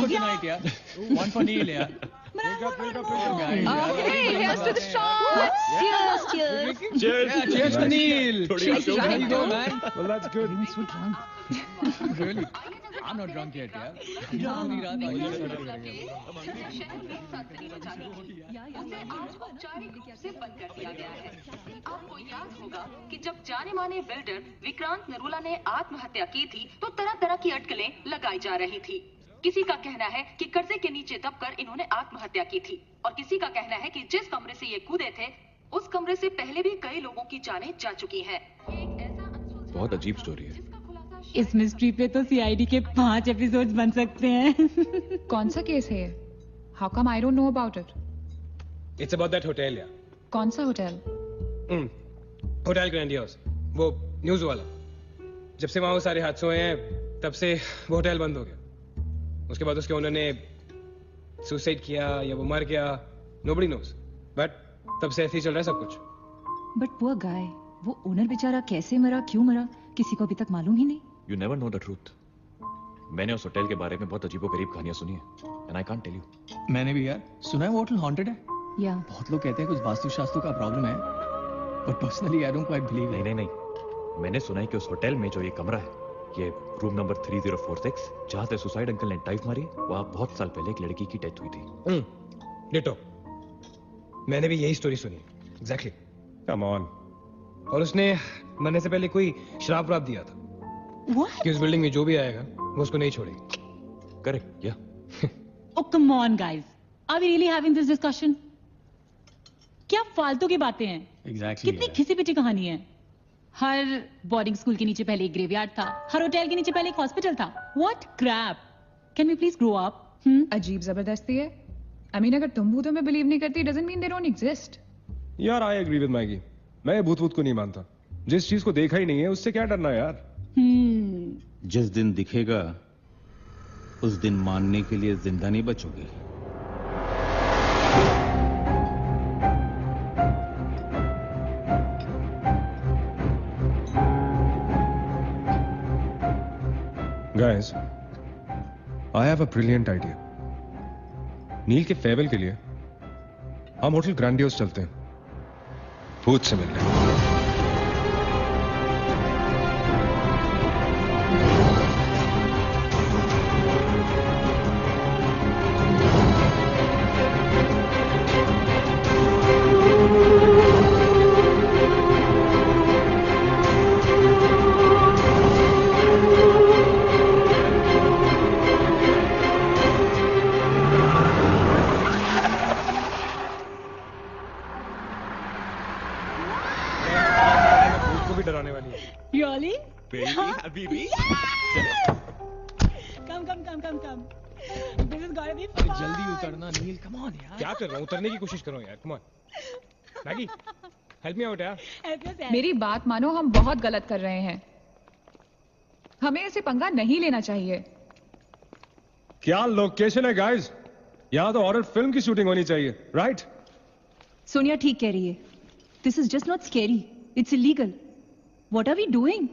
for tonight, yeah. One for Neil, yeah. Okay, here's to the shots. Cheers, cheers. Cheers. Yeah, cheers to Neil. Cheers. There you go, man. Well, that's good. Everyone's so drunk. Really? I'm not drunk yet, yeah. आपको याद होगा कि जब जाने माने builder Vikrant Narula ने आत्महत्या की थी तो तरह तरह की अटकलें लगाई जा रही थी। किसी का कहना है कि कर्जे के नीचे दबकर इन्होंने आत्महत्या की थी और किसी का कहना है कि जिस कमरे से ये कूदे थे उस कमरे से पहले भी कई लोगों की जानें जा चुकी हैं। बहुत अजीब स्टोरी है। इस मिस्ट्री पे तो सीआईडी के 5 एपिसोड्स बन सकते हैं। कौन सा केस है? How come I don't know about it? It's about that hotel, yeah. कौन सा होटल? होटल ग्रैंडियोस, वो न्यूज वाला। जब से वहाँ वो सारे हादसे हुए हैं, तब से वो होटल बंद हो गया। उसके बाद उसके ओनर ने सुसाइड किया या वो मर गया, nobody knows. But तब से ऐसे ही चल रहा है सब कुछ। बट पुअर गाय, वो ओनर बेचारा कैसे मरा, क्यों मरा, किसी को अभी तक मालूम ही नहीं। You never know the truth. मैंने उस होटल के बारे में बहुत अजीबोगरीब कहानियां सुनी है, and I can't tell you. मैंने भी यार सुना है वो होटल हॉन्टेड है। या बहुत लोग कहते हैं कुछ वास्तुशास्त्र का प्रॉब्लम है, but personally I don't quite believe it. नहीं। मैंने सुना है कि उस होटल में जो ये कमरा है, ये रूम नंबर 3046, जहाँ से सुसाइड अंकल ने डाइव मारी, वहाँ बहुत साल पहले एक लड़की की डेथ हुई थी। डिटो। मैंने भी यही स्टोरी सुनी। Exactly. Come on. और उसने मरने से पहले कोई श्राप व्राप दिया था कि उस बिल्डिंग में जो भी आएगा वो उसको नहीं छोड़ेगी। करेक्ट, या। Oh come on guys, are we really having this discussion? क्या फालतू की बातें हैं? Exactly. कितनी घिसी पिटी कहानी है। हर बोर्डिंग स्कूल के नीचे पहले एक ग्रेवयार्ड था, हर होटल के नीचे पहले एक हॉस्पिटल था। What crap? Can we please grow up? अजीब जबरदस्ती है। I mean, अगर तुम भूतों में बिलीव नहीं करती, doesn't mean they don't exist. यार आई एग्री विद मैगी। मैं भूत को नहीं मानता। जिस चीज को देखा ही नहीं है उससे क्या डरना यार। जिस दिन दिखेगा उस दिन मानने के लिए जिंदा नहीं बचोगे। Guys, I have a brilliant idea. नील के फेयरवेल के लिए हम होटल ग्रैंडियोस चलते हैं, भूत से मिलने। Habibi. Come. This is gonna be अरे fun. जल्दी उतरना नील, come on यार। क्या कर रहा हूँ? उतरने की कोशिश करो यार, come on. Maggi, help me out यार। मेरी बात मानो, हम बहुत गलत कर रहे हैं। हमें ऐसे पंगा नहीं लेना चाहिए। क्या लोकेशन है गाइस? यहाँ तो हॉरर फिल्म की शूटिंग होनी चाहिए, राइट? सोनिया ठीक कह रही है। This is just not scary. It's illegal. What are we doing?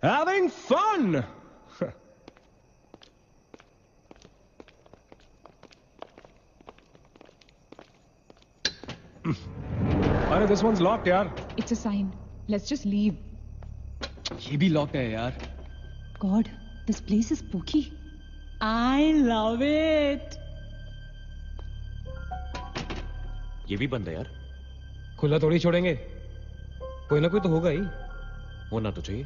Having fun. अरे this one's locked यार। It's a sign. Let's just leave. ये भी लॉक्ड है यार। God, this place is spooky. I love it. ये भी बंद है यार। खुला थोड़ी छोड़ेंगे, कोई ना कोई तो होगा ही। होना तो चाहिए।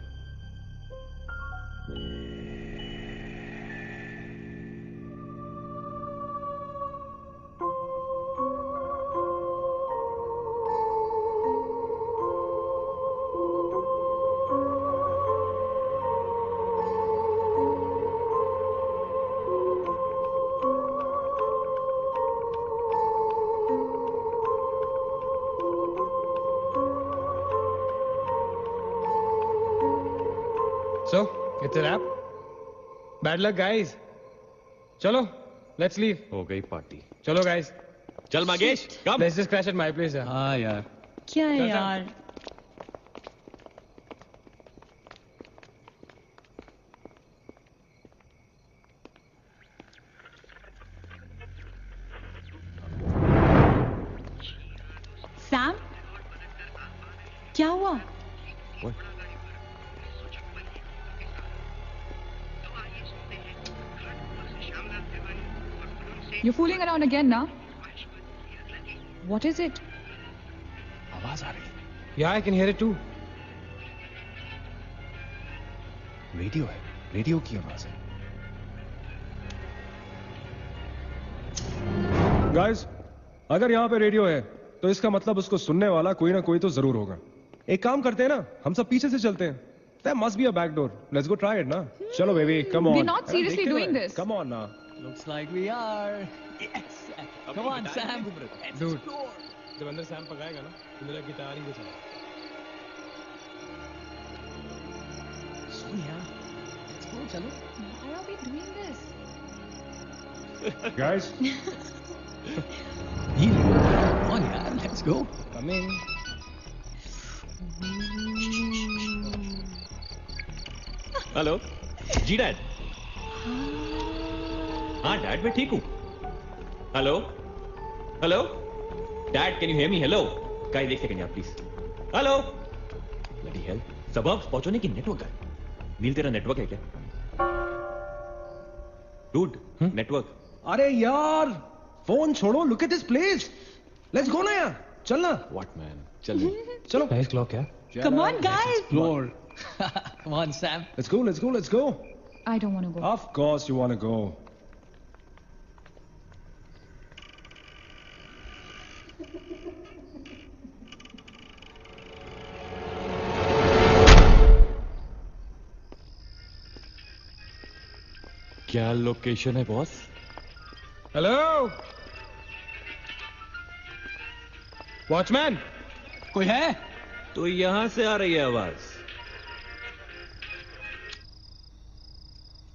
So, it's a wrap. Bad luck, guys. चलो, let's leave. हो गई पार्टी। चलो, guys. चल मागेश, कम। Let's just crash at my place. हाँ यार। क्या है चल, यार? हुआ? What? You're fooling around again now? What is it? आवाज आ रही है। Yeah, I can hear it too. Radio है, रेडियो की आवाज है। गाइस, अगर यहाँ पे रेडियो है तो इसका मतलब उसको सुनने वाला कोई ना कोई तो जरूर होगा। एक काम करते हैं ना, हम सब पीछे से चलते हैं। There must be a back door. Let's go try it ना। चलो baby, come on। We're not seriously doing this. Come on ना। Looks like we are. Yes. Come on, Sam. Let's Dude. explore. जब अंदर Sam पकाएगा ना, तो मेरा guitar ही बचा। Sonia, let's go. चलो। Why are we doing this? Guys, Neil, come on, यार. Let's go. Come in. Hello ji dad. हाँ dad मैं ठीक हूँ। Hello hello dad can you hear me? Hello guys एक सेकंड यार प्लीज। हेलो ब्लडी हेल, सबब पहुंचने की नेटवर्क है। नील तेरा नेटवर्क है क्या? Dude network. अरे यार, फोन छोड़ो, look at this place. Let's go ना यार, चलना। व्हाट मैन, चल चलो। Nice clock, yeah. Come on, guys. Explore. Come on, Sam. Let's go, let's go, let's go. I don't want to go. Of course you want to go. क्या location है boss? Hello. Watchman. कोई है? तो यहां से आ रही है आवाज।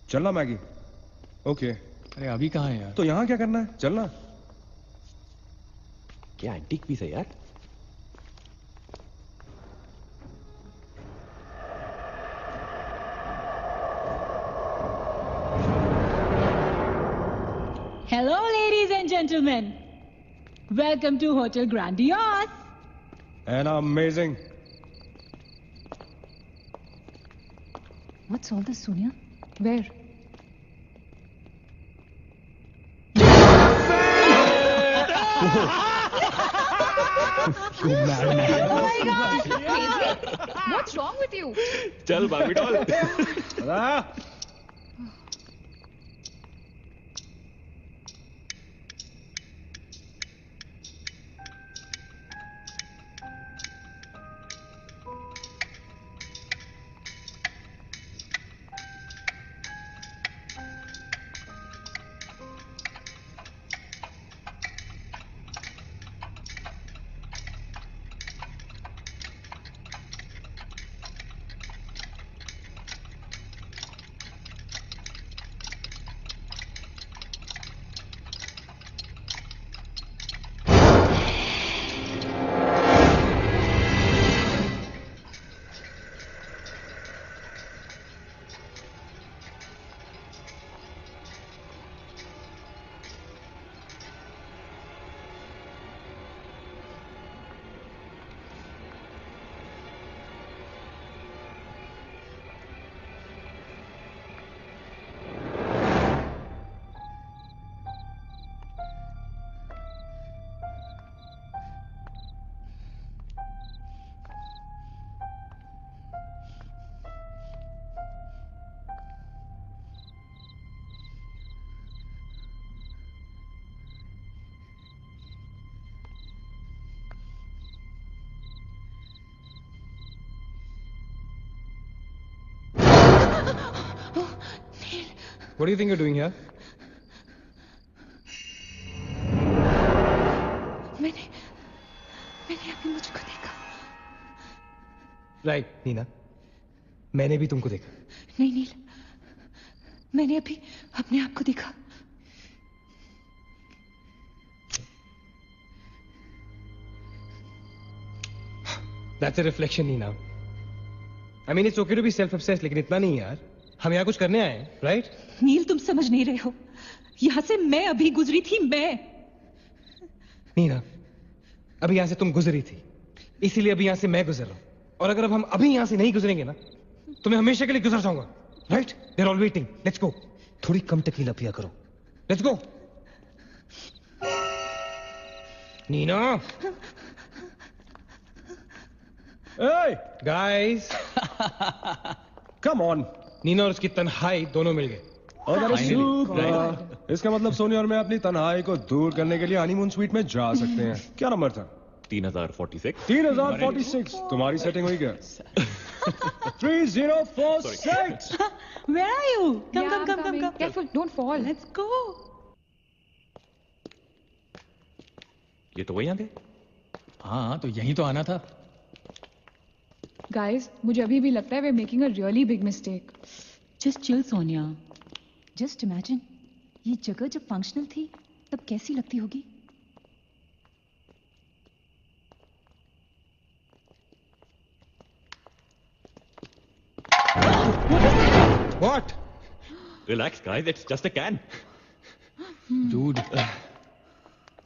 चलना मैगी। ओके। अरे अभी कहाँ है यार? तो यहाँ क्या करना है? चलना। क्या एंटीक पीस है यार? Hello, ladies and gentlemen. Welcome to Hotel Grandiose. And amazing. What's all this, Sonia? Where? You madman. Oh my God! Crazy? What's wrong with you? चल बाबी doll. What do you think you're doing here? मैंने अभी मुझको देखा। Right, Neena. मैंने भी तुमको देखा। नहीं नील, मैंने अभी अपने आप को देखा। That's a reflection, Neena. I mean, it's okay to be self-obsessed, लेकिन इतना नहीं यार। हम यहाँ कुछ करने आए हैं, right? नील, तुम समझ नहीं रहे हो। यहाँ से मैं अभी गुजरी थी, मैं। नीना, अभी यहाँ से तुम गुजरी थी, इसीलिए अभी यहाँ से मैं गुजर रहा हूँ। और अगर अब हम अभी यहां से नहीं गुजरेंगे ना तो मैं हमेशा के लिए गुजर जाऊंगा. Right? They are all waiting. Let's go. थोड़ी कम टकीला पिया करो. Let's go. Neena. Hey, guys. come on. Neena और उसकी तन्हाई दोनों मिल गए. अगर इसका मतलब सोनी और मैं अपनी तन्हाई को दूर करने के लिए हनीमून स्वीट में जा सकते हैं. क्या नंबर था? 3046. 3046. तुम्हारी सेटिंग हुई क्या? 3046. Where are you? Come, Yeah, come, I'm come, come, coming. come. Careful, don't fall. Let's go. ये तो वही आ गए. हाँ तो यही तो आना था. Guys, मुझे अभी भी लगता है we're making a really big mistake. Just chill, Sonia. Just imagine, ये जगह जब फंक्शनल थी तब कैसी लगती होगी? What? Relax, guys. It's just a can. Dude.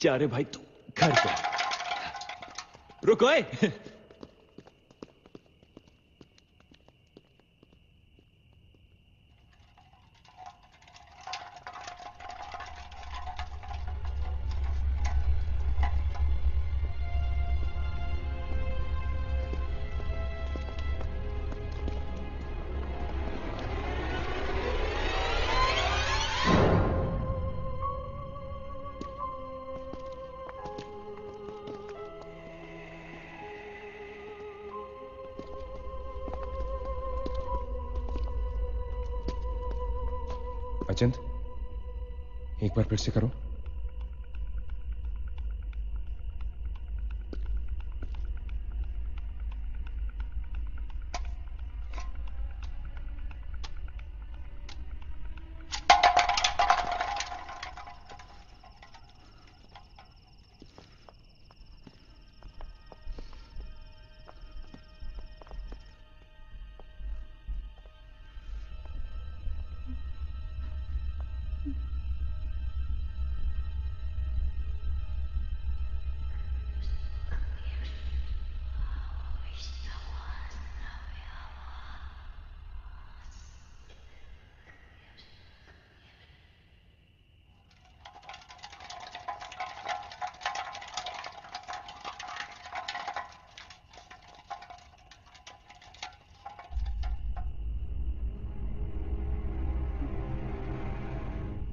जा रे भाई तू घर पे. रुको. अचिंत, एक बार फिर से करो.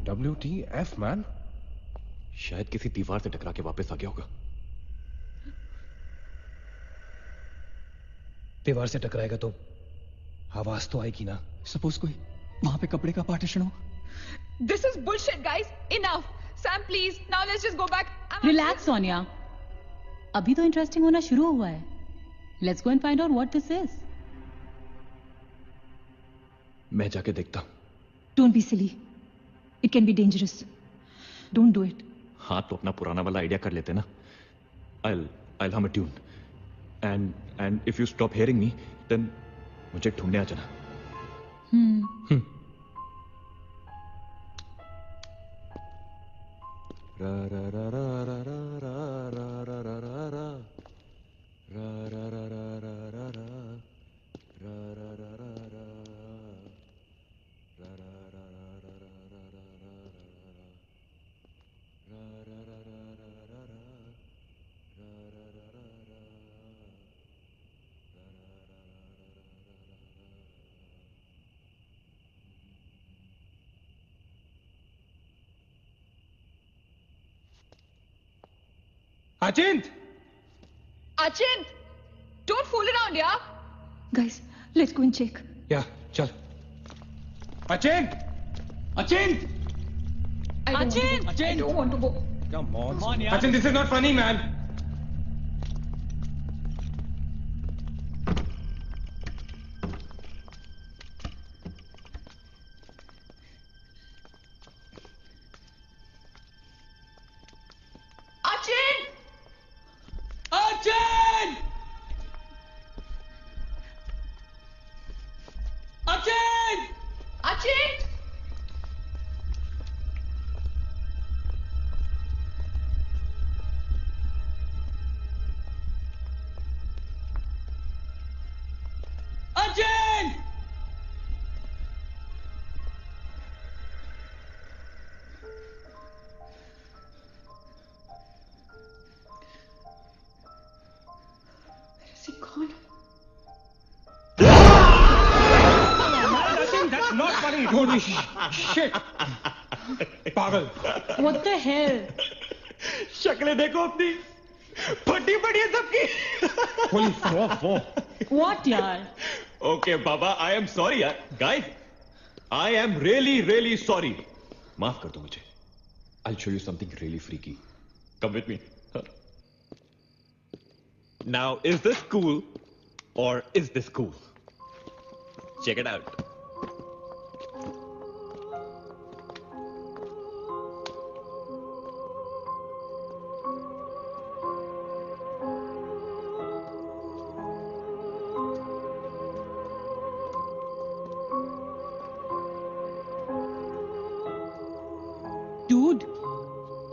WTF, man? शायद किसी दीवार से टकरा के वापस आ गया होगा. दीवार से टकराएगा तो आवाज तो आएगी ना. सपोज कोई वहां पे कपड़े का पार्टीशन हो. This is bullshit, guys. Enough. Sam, please. Now let's just go back. Relax, Sonia. अभी तो इंटरेस्टिंग होना शुरू हुआ है. Let's go and find out what this is. मैं जाके देखता हूं. Don't be silly. It can be dangerous. Don't do it. हाँ तो अपना पुराना वाला आइडिया कर लेते ना. I'll hum a tune. And if you stop hearing me, then मुझे ढूंढने आ जाना. ra ra ra ra ra ra ra ra ra ra ra ra ra ra ra ra ra ra ra Achint! Achint! Don't fool around, yeah? Guys, let's go and check. Yeah, chal. Achint! Achint! I don't want to go. Come on. Achint, this is not funny, man. That's not funny. Holy shit. पागल. What the hell? शक्लें देखो अपनी, फटी पड़ी है सबकी. Holy fuck. What यार? Okay, Baba, I am sorry यार. Guys, I am really sorry. माफ कर दो मुझे. I'll show you something really freaky. Come with me. Now, is this cool or is this cool? Check it out. Dude,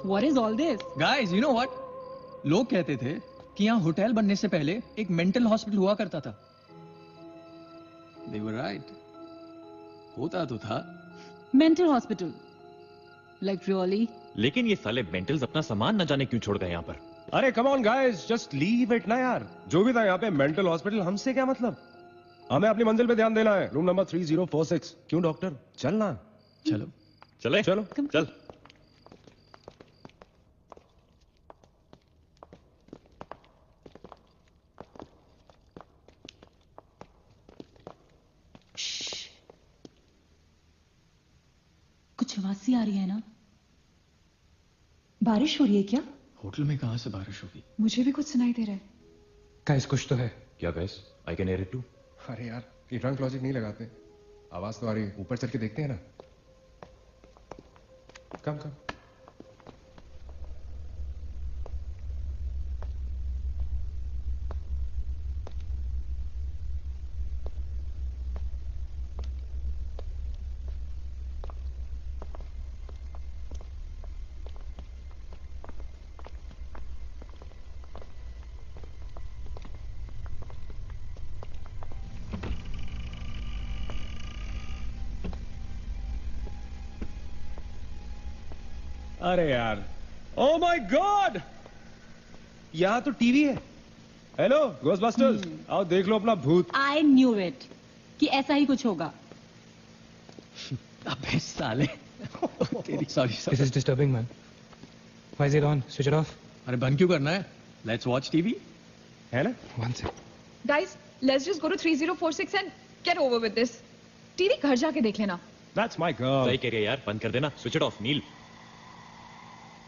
what is all this? Guys you know what, लोग कहते थे कि यहाँ hotel बनने से पहले एक मेंटल हॉस्पिटल हुआ करता था. They were right. होता तो था. Mental hospital. Like really? लेकिन ये साले मेंटल्स अपना सामान न जाने क्यों छोड़ गए यहाँ पर. अरे come on guys, just leave it ना यार. जो भी था यहाँ पे मेंटल हॉस्पिटल, हमसे क्या मतलब? हमें अपनी मंजिल पे ध्यान देना है. Room number 3046. क्यों डॉक्टर, चलना. चलो चले चलो. चल. कुछ आवाज सी आ रही है ना? बारिश हो रही है क्या? होटल में कहां से बारिश होगी? मुझे भी कुछ सुनाई दे रहा है. Guys, कुछ तो है. क्या guys? I can hear it too. अरे यार, ये ट्रंक लॉजिक नहीं लगाते. आवाज तो आ रही है. ऊपर चढ़ के देखते हैं ना. कम. अरे यार, ओ माय गॉड, यहां तो टीवी है. हेलो घोस्टबस्टर्स, आओ देख लो अपना भूत. I knew it कि ऐसा ही कुछ होगा. अबे साले. Sorry. This is disturbing, man. Why is it on? Switch it off. अरे बंद क्यों करना है? Let's watch TV. है ना? One sec. Guys, let's just go to 3046 and get over with this. TV घर जाके देख लेना. That's my girl. सही कह रही है यार, बंद कर देना. Switch it off, नील.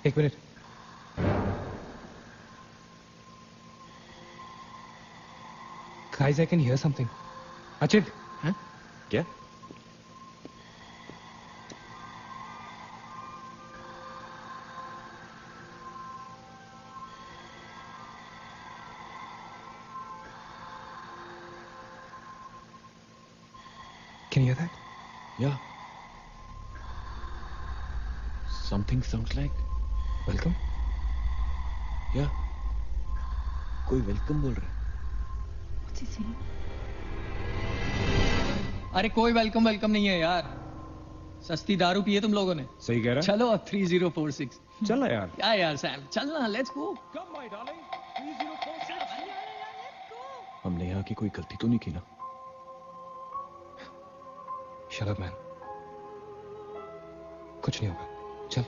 एक minute. Guys, I can hear something. Achit. हैं? क्या? Can you hear that? Yeah. Something sounds like. Welcome. Yeah. कोई वेलकम बोल रहा है. अरे कोई वेलकम नहीं है यार. सस्ती दारू पिए तुम लोगों ने. सही कह रहा है. चलो अब 3046. चलना यार. क्या यार सैम, चलना. Let's go. Come my darling. 3046. हमने यहाँ की कोई गलती तो नहीं की ना? Shut up, man. कुछ नहीं होगा. चल.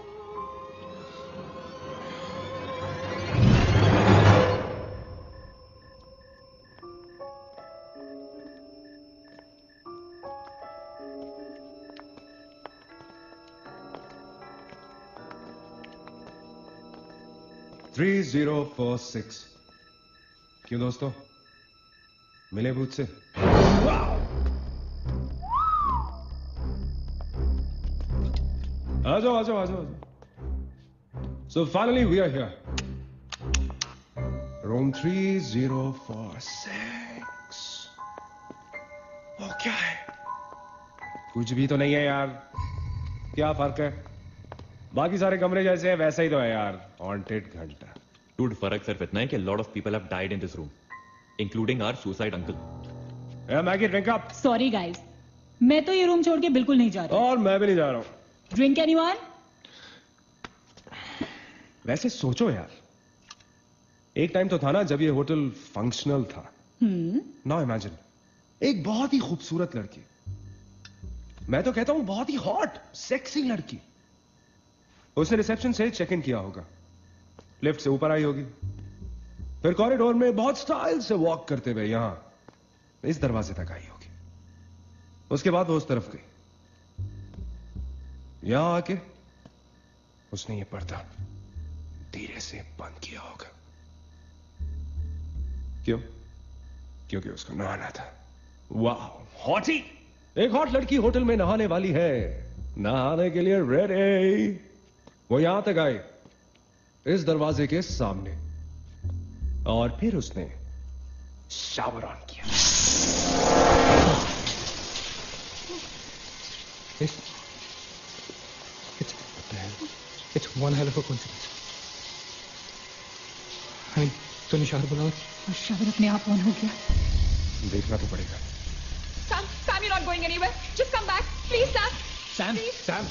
थ्री 3046. क्यों दोस्तों, मिले भूत से? आ जाओ. So finally we are here. Room 3046. वो क्या है? कुछ भी तो नहीं है यार. क्या फर्क है? बाकी सारे कमरे जैसे हैं वैसा ही तो है यार. हॉन्टेड घंटा. Dude, फर्क सिर्फ इतना है कि lot of people have died in this room, including our suicide uncle. Maggi drink up. Sorry guys, मैं तो ये रूम छोड़ के बिल्कुल नहीं जा रही. और मैं भी नहीं जा रहा हूं. Drink anyone? वैसे सोचो यार, एक टाइम तो था ना जब ये होटल फंक्शनल था. नाउ इमेजिन, एक बहुत ही खूबसूरत लड़की, मैं तो कहता हूं बहुत ही हॉट सेक्सी लड़की, उसने रिसेप्शन से चेक इन किया होगा, लिफ्ट से ऊपर आई होगी, फिर कॉरिडोर में बहुत स्टाइल से वॉक करते हुए यहां इस दरवाजे तक आई होगी। उसके बाद वो उस तरफ गई, यहां आके उसने ये पर्दा धीरे से बंद किया होगा। क्यों? क्योंकि उसको नहाना था। वाह, हॉटी! एक हॉट लड़की होटल में नहाने वाली है, नहाने के लिए रेडी। वो यहां तक आई, इस दरवाजे के सामने, और फिर उसने शावर ऑन किया। It's one hell of a coincidence. I mean, तो निशार बुलाओ। और शावर अपने आप ऑन हो गया। देखना तो पड़ेगा। Sam, you're not going anywhere. Just come back, please, Sam. Sam, Please. Sam,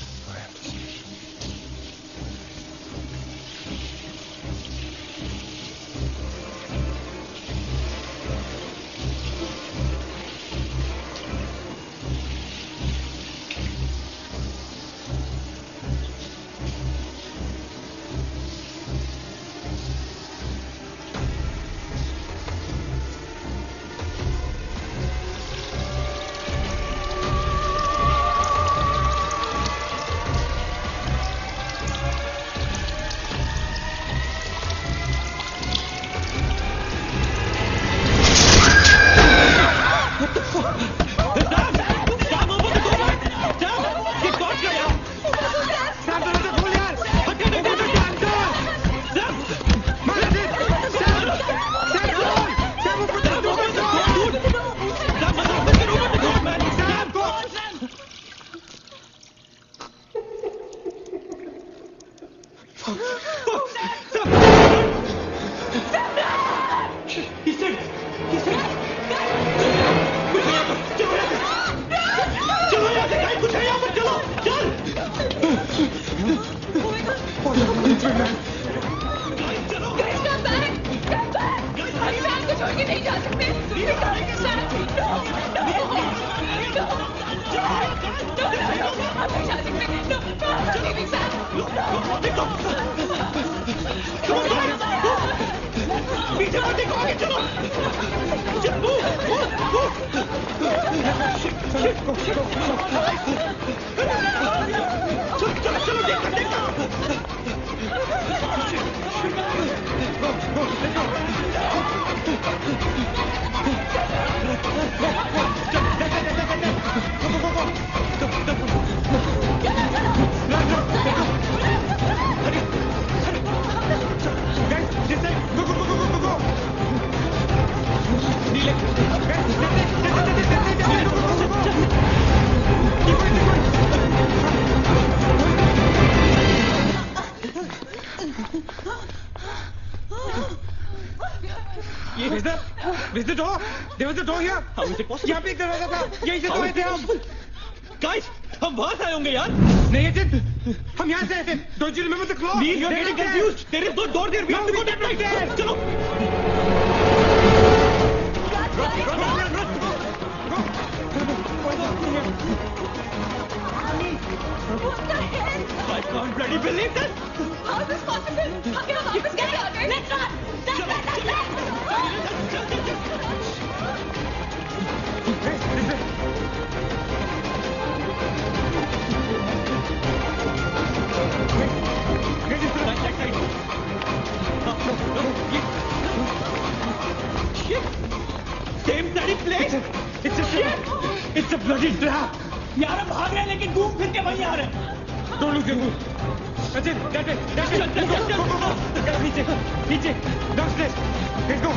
There was a door here. How is it possible? यहाँ पे एक दरवाजा था, यहीं से तो आए थे हम। Guys, हम वहां से आए होंगे यार। नहीं अजित, हम यहाँ से आए थे। Don't you remember the claw? Neil, you're getting confused. There is no door there. We have to go that right there. चलो। What the hell? I can't bloody believe this. How is this possible? हम यहाँ वापस कैसे आ गए? Let's run! Same bloody place. It's a bloody trap. यार हम भाग रहे हैं लेकिन घूम फिर के वहीं आ रहे हैं। Don't lose your move. Ajit, that way. Go. नीचे. Downstairs. Let's go.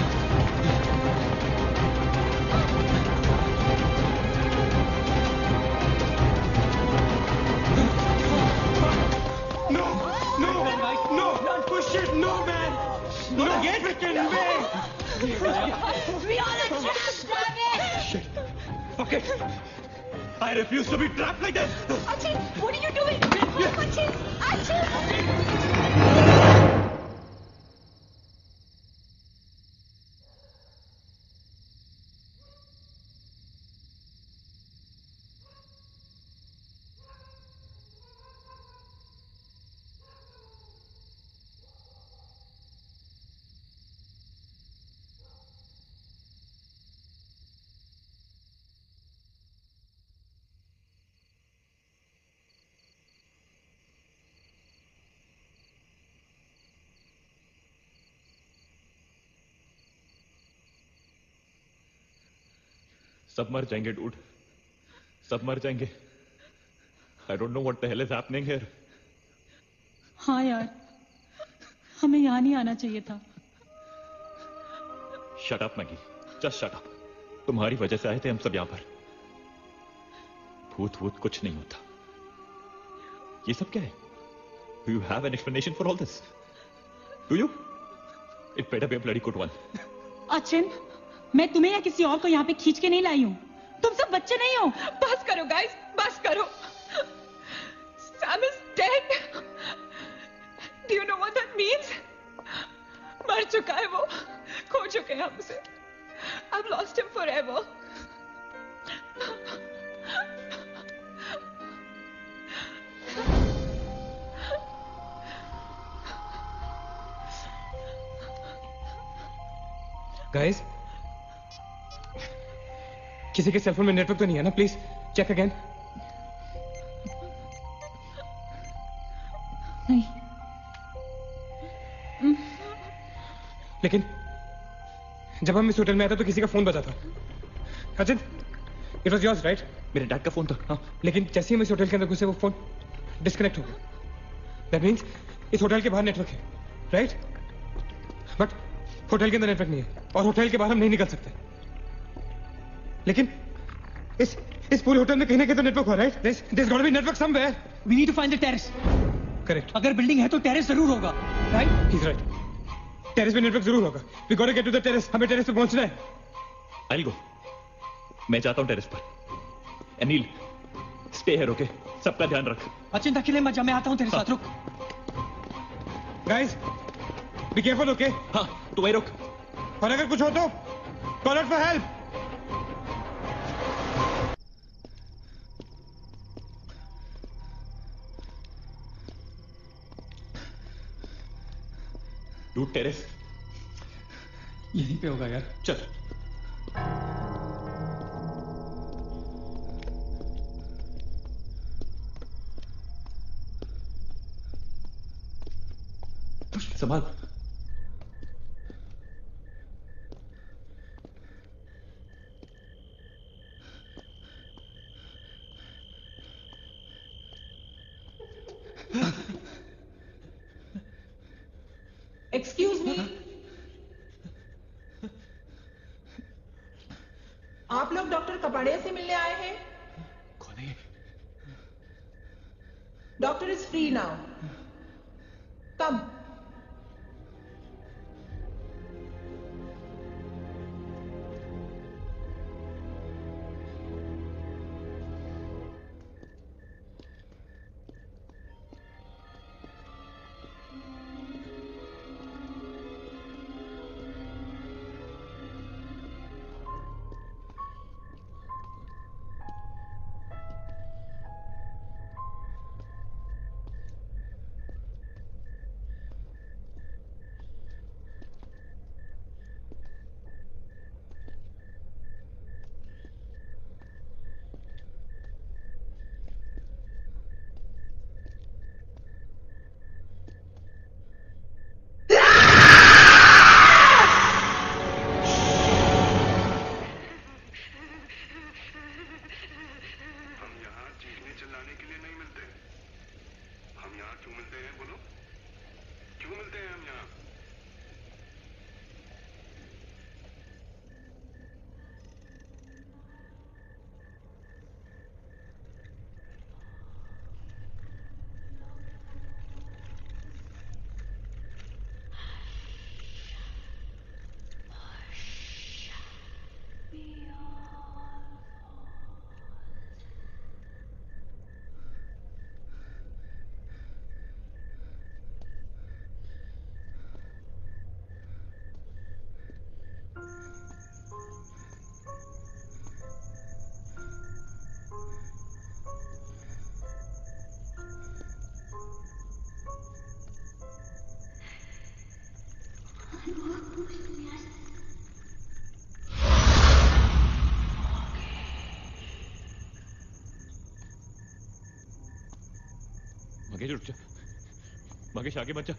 No, push it, no, man. Not again. Freaking way. We are a trap, damn it! Shit. Fuck it. I refuse to be trapped like this. Achit, what are you doing? Achit! सब मर जाएंगे dude, सब मर जाएंगे। I don't know what the hell is happening here. हाँ यार, हमें यहाँ नहीं आना चाहिए था। Shut up Maggi, just shut up. तुम्हारी वजह से आए थे हम सब यहाँ पर। भूत वूत कुछ नहीं होता। ये सब क्या है? Do you have an explanation for all this? Do you? It better be a bloody good one. Achin, मैं तुम्हें या किसी और को यहाँ पे खींच के नहीं लाई हूँ। तुम सब बच्चे नहीं हो। बस करो गाइस, बस करो। Sam is dead. Do you know what that means? मर चुका है वो, खो चुके हैं हमसे। I've lost him forever. Guys, किसी के सेलफोन में नेटवर्क तो नहीं है ना? Please check again. नहीं। लेकिन जब हम इस होटल में आए थे तो किसी का फोन बजा था। Ajit, it was yours right? मेरे डैड का फोन था। हाँ। लेकिन जैसे ही हम इस होटल के अंदर घुसे वो फोन डिस्कनेक्ट हो गया। दैट मीन्स इस होटल के बाहर नेटवर्क है, राइट? बट होटल के अंदर नेटवर्क नहीं है और होटल के बाहर हम नहीं निकल सकते। लेकिन इस पूरे होटल में कहीं ना कहीं तो नेटवर्क हो, right? There's got to be network somewhere. We need to find the terrace. Correct. अगर बिल्डिंग है तो टेरेस जरूर होगा, राइट? He's right. टेरेस पे नेटवर्क जरूर होगा। We got to get to the terrace. हमें टेरेस पे पहुंचना है। I'll go. मैं जाता हूँ टेरेस पर। Anil, stay here, okay? सबका ध्यान रख। अचिंत अकेले मत जा, मैं आता हूँ तेरे साथ, रुक। Guys, be careful, okay? हाँ, तू वहीं रुक। और अगर कुछ हो तो call out for help. Dude, terrace यहीं पे होगा यार। चल। संभाल। एक्सक्यूज मी, आप लोग डॉक्टर कपाड़िया से मिलने आए हैं? कौन है? डॉक्टर इज फ्री नाउ, कम। मगेश रुक जा, मगेश आगे मत जा।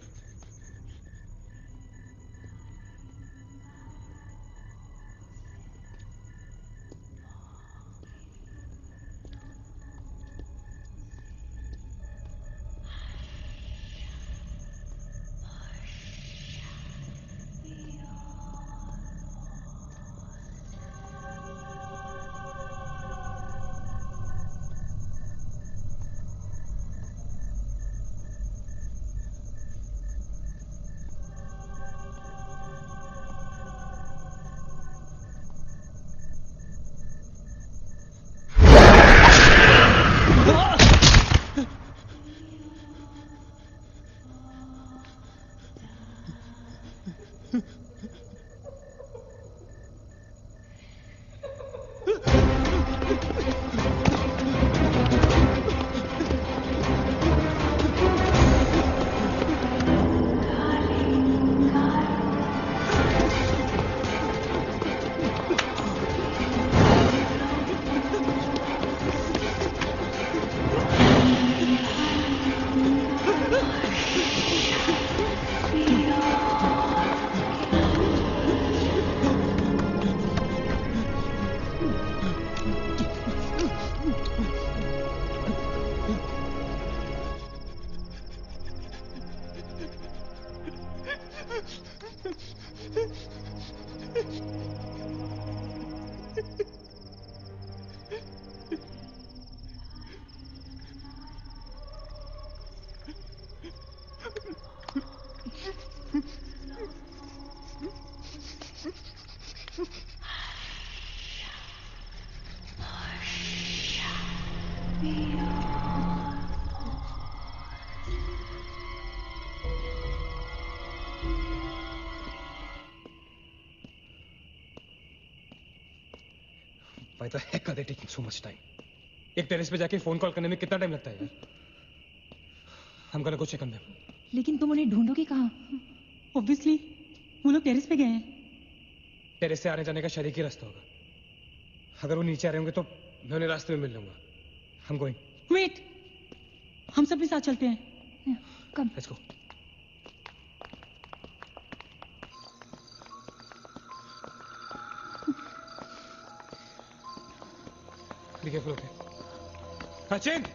Why the heck are they taking so much time? एक टेरेस पे जाके फोन कॉल करने में कितना टाइम लगता है यार? I'm gonna go check on them. लेकिन तुम उन्हें ढूंढोगे कहाँ? Obviously, वो लोग टेरेस पे गए हैं. टेरेस से आने जाने का शायद एक ही रास्ता होगा. अगर वो नीचे आ रहे होंगे तो मैं उन्हें रास्ते में मिल लूंगा. I'm going. Wait, हम सब भी साथ चलते हैं. Come. Let's go. Be careful, okay? Sachin!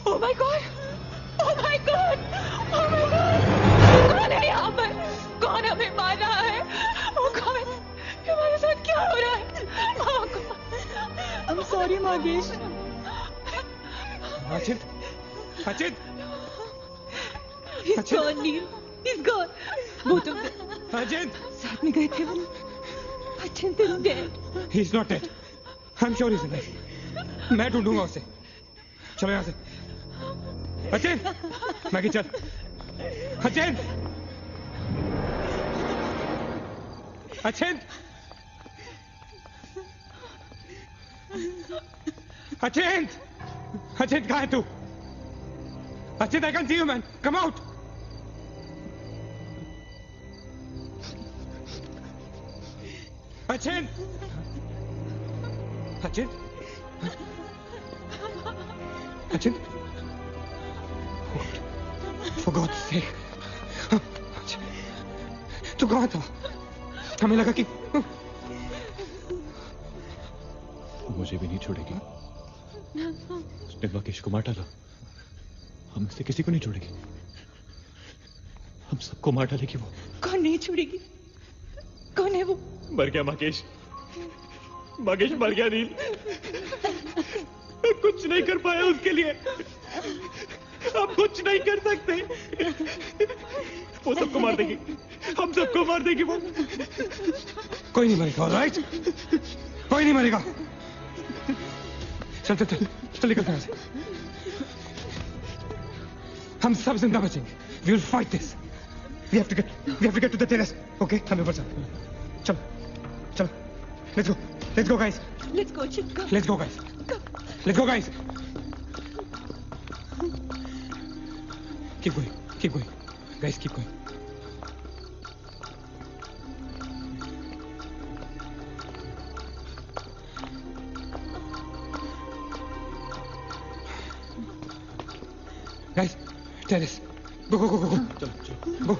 Oh my God! Oh my God! Oh my God! कौन है यहाँ पर? कौन हमें मार रहा है? Oh God! हमारे साथ क्या हो रहा है? Oh God! I'm sorry, Magesh. Sachin! Sachin! He's gone, Neil. He's gone. Both of them. Sachin! साथ में गए थे वो. Sachin is dead. He's not dead. I'm sure he's alive. मैं ढूंढूंगा उसे. चलो यहाँ से. Sachin! मैगी चल. Sachin! Sachin! Sachin! Sachin, कहाँ है तू? Sachin, I can see you, man. Come out. Sachin! Sachin? Sachin? For God's sake. Sachin. तू कहाँ था? हमें लगा कि मुझे भी नहीं छोड़ेगी. उसने मकेश को मार डाला. हम से किसी को नहीं छोड़ेगी. हम सबको मार डालेगी वो. कौन नहीं छोड़ेगी? कौन है वो? मर गया मकेश. मकेश मर गया नील. कुछ नहीं कर पाया उसके लिए. हम कुछ नहीं कर सकते. वो सबको मार देगी. हम सबको मार देगी वो. कोई नहीं मरेगा, ऑलराइट? कोई नहीं मरेगा. चल चल चल चल निकलते हैं यहाँ से. हम सब जिंदा बचेंगे. We will fight this. We have to get to the terrace. Okay? हमें ऊपर चल. चलो चलो. Let's go. Let's go, guys. Let's go, Chip. Come. Let's go, guys. Let's go, guys. Keep going. Keep going. Guys, keep going. Guys, terrace. Go, go, go, go, go. चलो चलो. Go.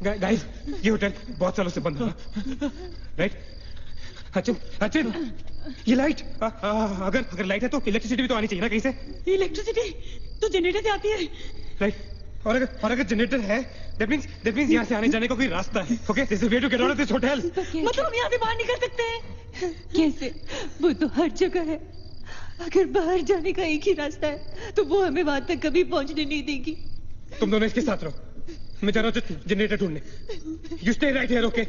Guys, ये hotel बहुत सालों से बंद था, right? Achin, ये light, अगर लाइट है तो इलेक्ट्रिसिटी भी तो आनी चाहिए ना कहीं से? इलेक्ट्रिसिटी तो जनरेटर से आती है, राइट? और अगर जनरेटर है, that means यहाँ से आने जाने का कोई रास्ता है, okay? There's a way to get out of this hotel. मतलब हम यहाँ से बाहर निकल सकते हैं? कैसे? वो तो हर जगह है। अगर बाहर जाने का एक ही रास्ता है, तो वो हमें वहां तक कभी पहुंचने नहीं देगी। तुम दोनों इसके साथ रहो, मैं जा रहा हूँ जनरेटर ढूंढने। You stay right here, okay?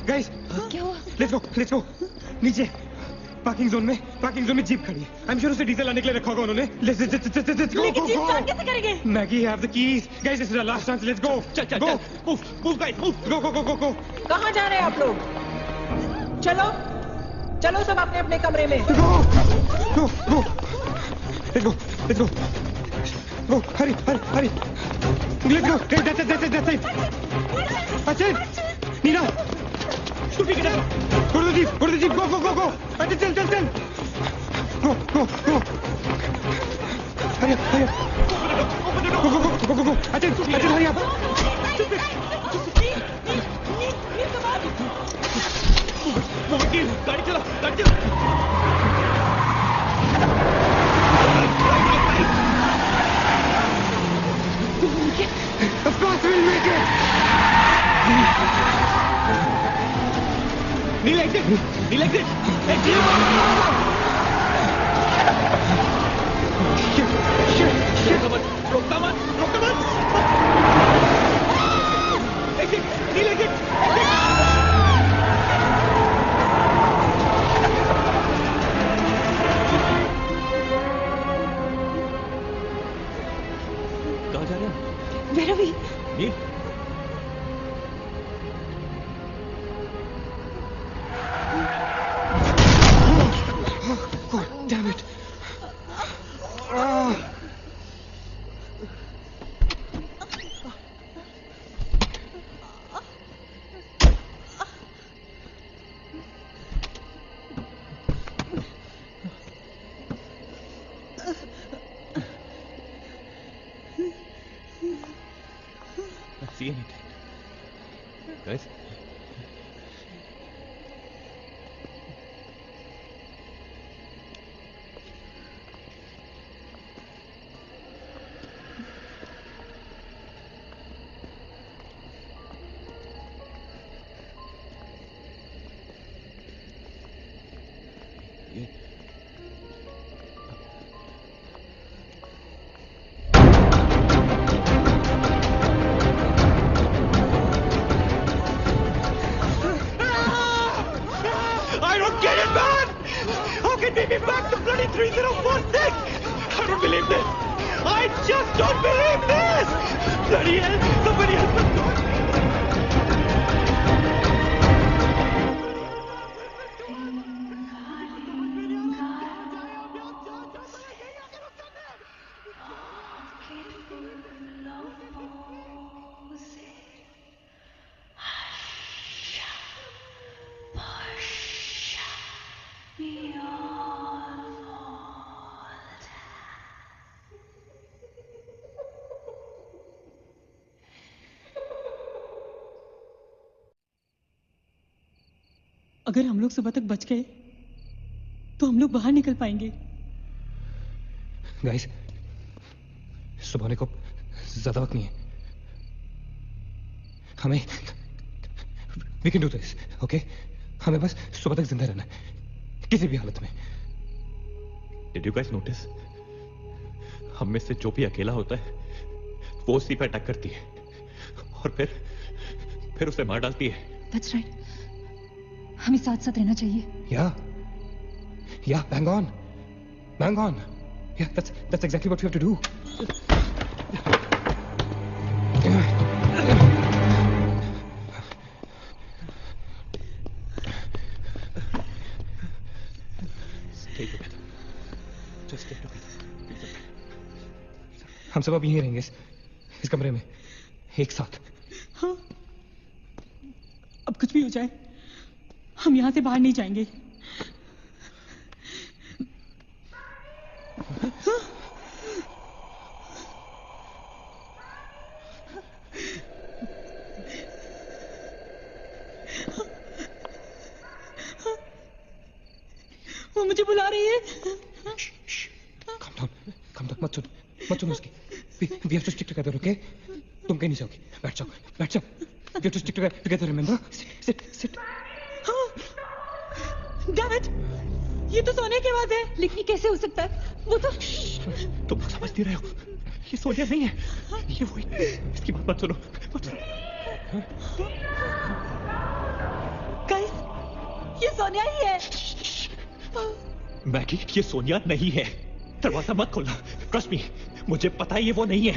Guys, क्या हुआ? लेट्स गो, नीचे पार्किंग जोन में जीप खड़ी है। आई एम श्योर उसे डीजल लाने के लिए रखा होगा उन्होंने। Let's go. लेकिन जीप स्टार्ट कैसे करेंगे? Maggie have the keys. Guys, this is our last chance, let's go. चल, मूव गाइस, मूव। गो। कहाँ जा रहे हैं आप लोग? चलो सब अपने अपने कमरे में। Go. Let's go, Hari. Let's go, that's it. Achin, Neena, तू भी किधर? Go to the jeep, go. Achin, चल. Go. Hurry up. Go. Achin, hurry up. गाड़ी चला। Of course we'll make it. Kneel like this. Hey, Shit. रोकता मत. Exit. Kneel like this. कहाँ जा रहे हैं? Where are we? Nil, God damn it. see anything. Guys? I don't get it, man! How can they be back to bloody 3046? I don't believe this! I just don't believe this! Bloody hell! Somebody help us! अगर हम लोग सुबह तक बच गए तो हम लोग बाहर निकल पाएंगे। गाइस, सुबह होने को ज्यादा वक्त नहीं है। हमें we can do this, okay? हमें बस सुबह तक जिंदा रहना है, किसी भी हालत में। Did you guys notice? हम में से जो भी अकेला होता है वो उसी पे अटैक करती है और फिर उसे मार डालती है। That's right. हमें साथ साथ रहना चाहिए। Yeah, bang on. Yeah, that's exactly what we have to do. Stay together. Just stay together. हम सब अब यहीं रहेंगे इस कमरे में एक साथ। हाँ, अब कुछ भी हो जाए हम यहाँ से बाहर नहीं जाएंगे। वो मुझे बुला रही है। Calm down, मत सुन उसकी। We have to stick together, okay? तुम कहीं नहीं जाओगी। बैठ जाओ। We have to stick together, remember? Sit. Dad, ये तो सोने की आवाज है। लेकिन ये कैसे हो सकता है? वो तो तुम समझती रहे हो, ये सोनिया नहीं है, ये वही। इसकी बात मत सुनो। गाइस, ये सोनिया ही है। मैगी, ये सोनिया नहीं है। दरवाजा मत खोलना। ट्रस्ट मी, मुझे पता है ये वो नहीं है।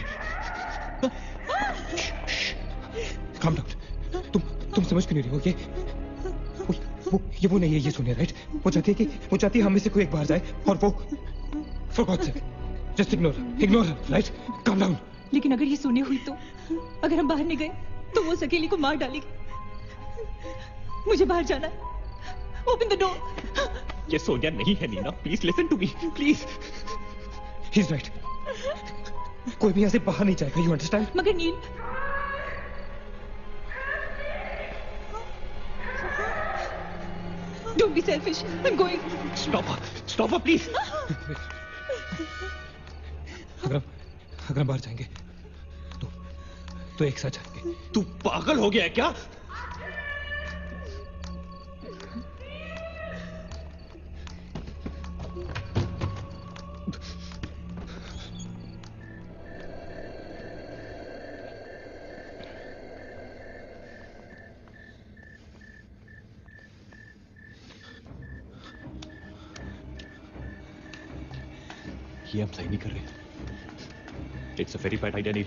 Calm down. तुम समझ क्यों नहीं रही हो? ये वो नहीं है, ये सोनिया, राइट? वो चाहती है हम में से कोई एक बाहर जाए और वो for God's sake, just ignore her, right? Calm down. लेकिन अगर ये सोनिया हुई तो अगर हम बाहर नहीं गए तो वो सकेली को मार डालेगी। मुझे बाहर जाना है। Open the door. ये सोनिया नहीं है Neena, please listen to me, please. He's right. कोई भी यहाँ से बाहर नहीं जाएगा, you understand? मगर नील, don't be selfish. I'm going. Stop her, please. अगर हम बाहर जाएंगे तो एक साथ जाएंगे। तू पागल हो गया है क्या? ये हम सही नहीं कर रहे। It's a very bad idea, Neil.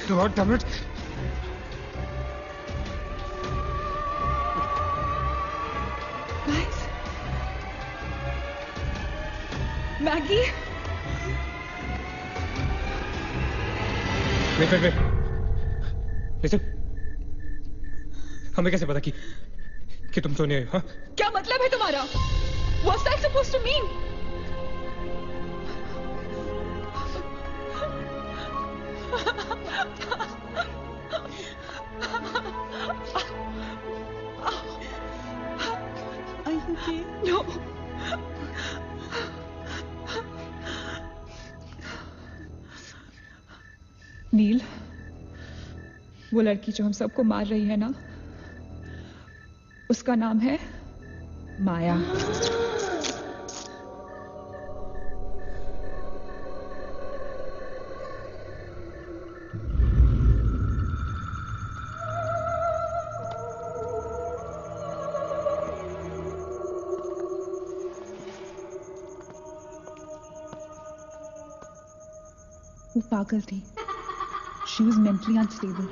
God damn it! Maggi, wait. Listen, हमें कैसे पता कि तुम सोने आए हो? हाँ? क्या मतलब है तुम्हारा? What's that supposed to mean? Are you okay? No. नील, वो लड़की जो हम सबको मार रही है ना, उसका नाम है माया। वो पागल थी। She was mentally unstable.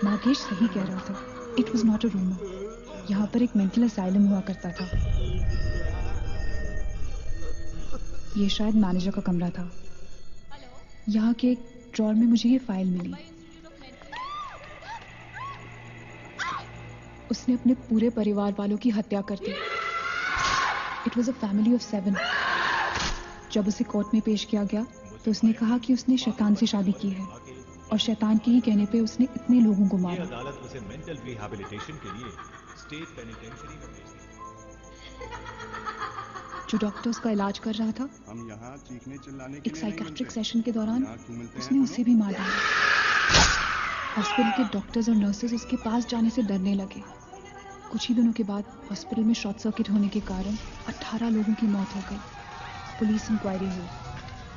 Nagesh सही कह रहा था। It was not a rumor. यहाँ पर एक मेंटल असाइलम हुआ करता था। ये शायद मैनेजर का कमरा था। यहाँ के एक ड्रॉर में मुझे ये फाइल मिली। उसने अपने पूरे परिवार वालों की हत्या कर दी। It was a family of 7. जब उसे कोर्ट में पेश किया गया तो उसने कहा कि उसने शैतान से शादी की है और शैतान के ही कहने पे उसने इतने लोगों को मारा। अदालत उसे मेंटल रिहैबिलिटेशन के लिए स्टेट पेनिटेंशियरी में भेज दिया। जो डॉक्टर्स का इलाज कर रहा था, हम यहाँ चीखने चिल्लाने के एक लिए नहीं साइकेट्रिक मिलते। सेशन के दौरान यहाँ क्यों मिलते उसने हैं उसे भी मार डाला। हॉस्पिटल के डॉक्टर्स और नर्सेस उसके पास जाने से डरने लगे। कुछ ही दिनों के बाद हॉस्पिटल में शॉर्ट सर्किट होने के कारण 18 लोगों की मौत हो गई। पुलिस इंक्वायरी हुई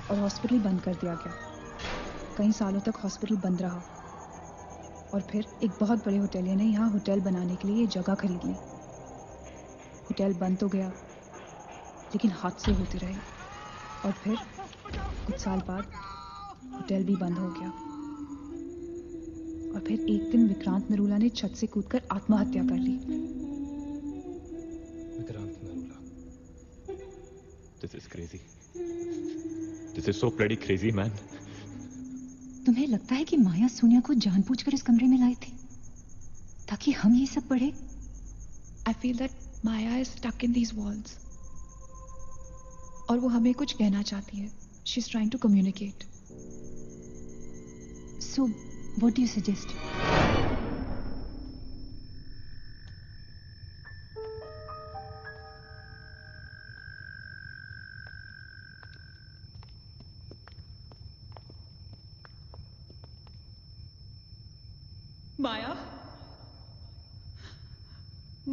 और हॉस्पिटल बंद कर दिया गया। कई सालों तक हॉस्पिटल बंद रहा और फिर एक बहुत बड़े होटलियर ने यहाँ होटल बनाने के लिए जगह खरीद ली। होटल बंद तो गया, लेकिन हादसे होते रहे और फिर कुछ साल बाद होटल भी बंद हो गया। और फिर एक दिन विक्रांत नरूला ने छत से कूदकर आत्महत्या कर ली। Vikrant Narula, this is crazy, this is so bloody crazy man. तुम्हें लगता है कि माया सोनिया को जानबूझकर इस कमरे में लाई थी ताकि हम ये सब पढ़े? I feel that Maya is stuck in these walls. और वो हमें कुछ कहना चाहती है. She's trying to communicate. So, what do you suggest? माया,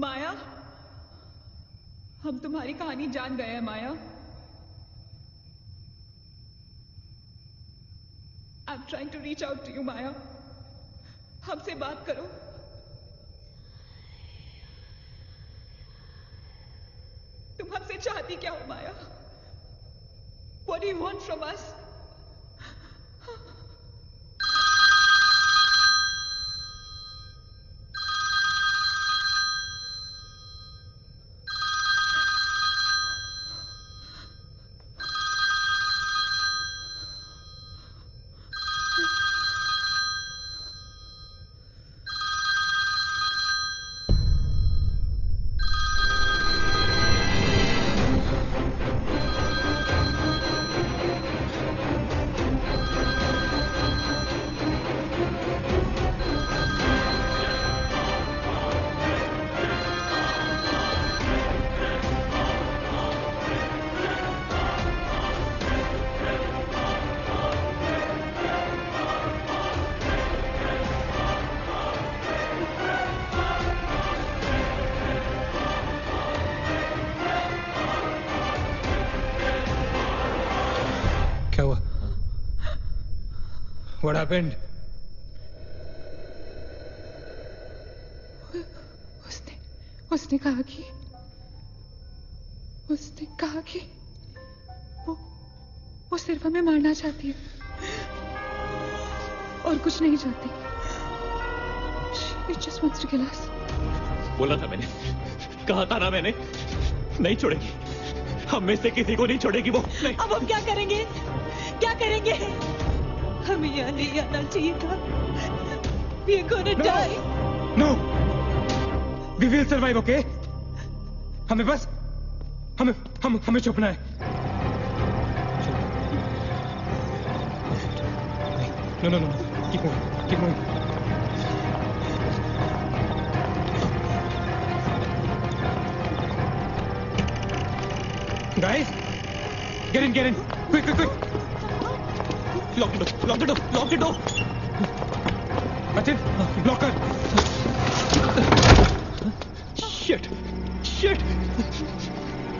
माया, हम तुम्हारी कहानी जान गए हैं माया। I'm trying to reach out to you, माया। हमसे बात करो। तुम हमसे चाहती क्या हो माया? What do you want from us? What happened? उसने कहा कि वो सिर्फ हमें मारना चाहती है और कुछ नहीं चाहती। She just wants to kill us. बोला था मैंने, कहा था ना मैंने, नहीं छोड़ेगी, हम में से किसी को नहीं छोड़ेगी वो। नहीं। अब हम क्या करेंगे? क्या करेंगे? हमें यहाँ नहीं आना चाहिए था। We are gonna die. No. We will survive, okay? हमें बस हमें छुपना है। No. Keep moving. Guys, get in. Quick. Lock the door. Achin, lock her. Shit.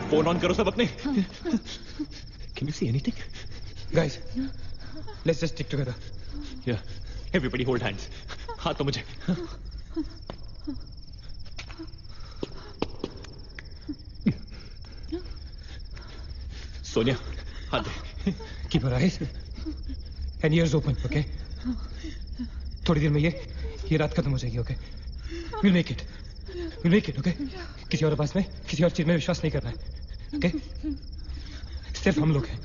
Phone on करो सब अपने. Can you see anything? Guys, let's just stick together. Yeah. Everybody hold hands. हाथ तो मुझे. सोनिया, हाथ दे. Keep your eyes and ears open, okay? थोड़ी देर में ये रात खत्म हो जाएगी, okay? We'll make it, okay? किसी और पास में किसी और चीज में विश्वास नहीं करना है, okay? सिर्फ हम लोग हैं,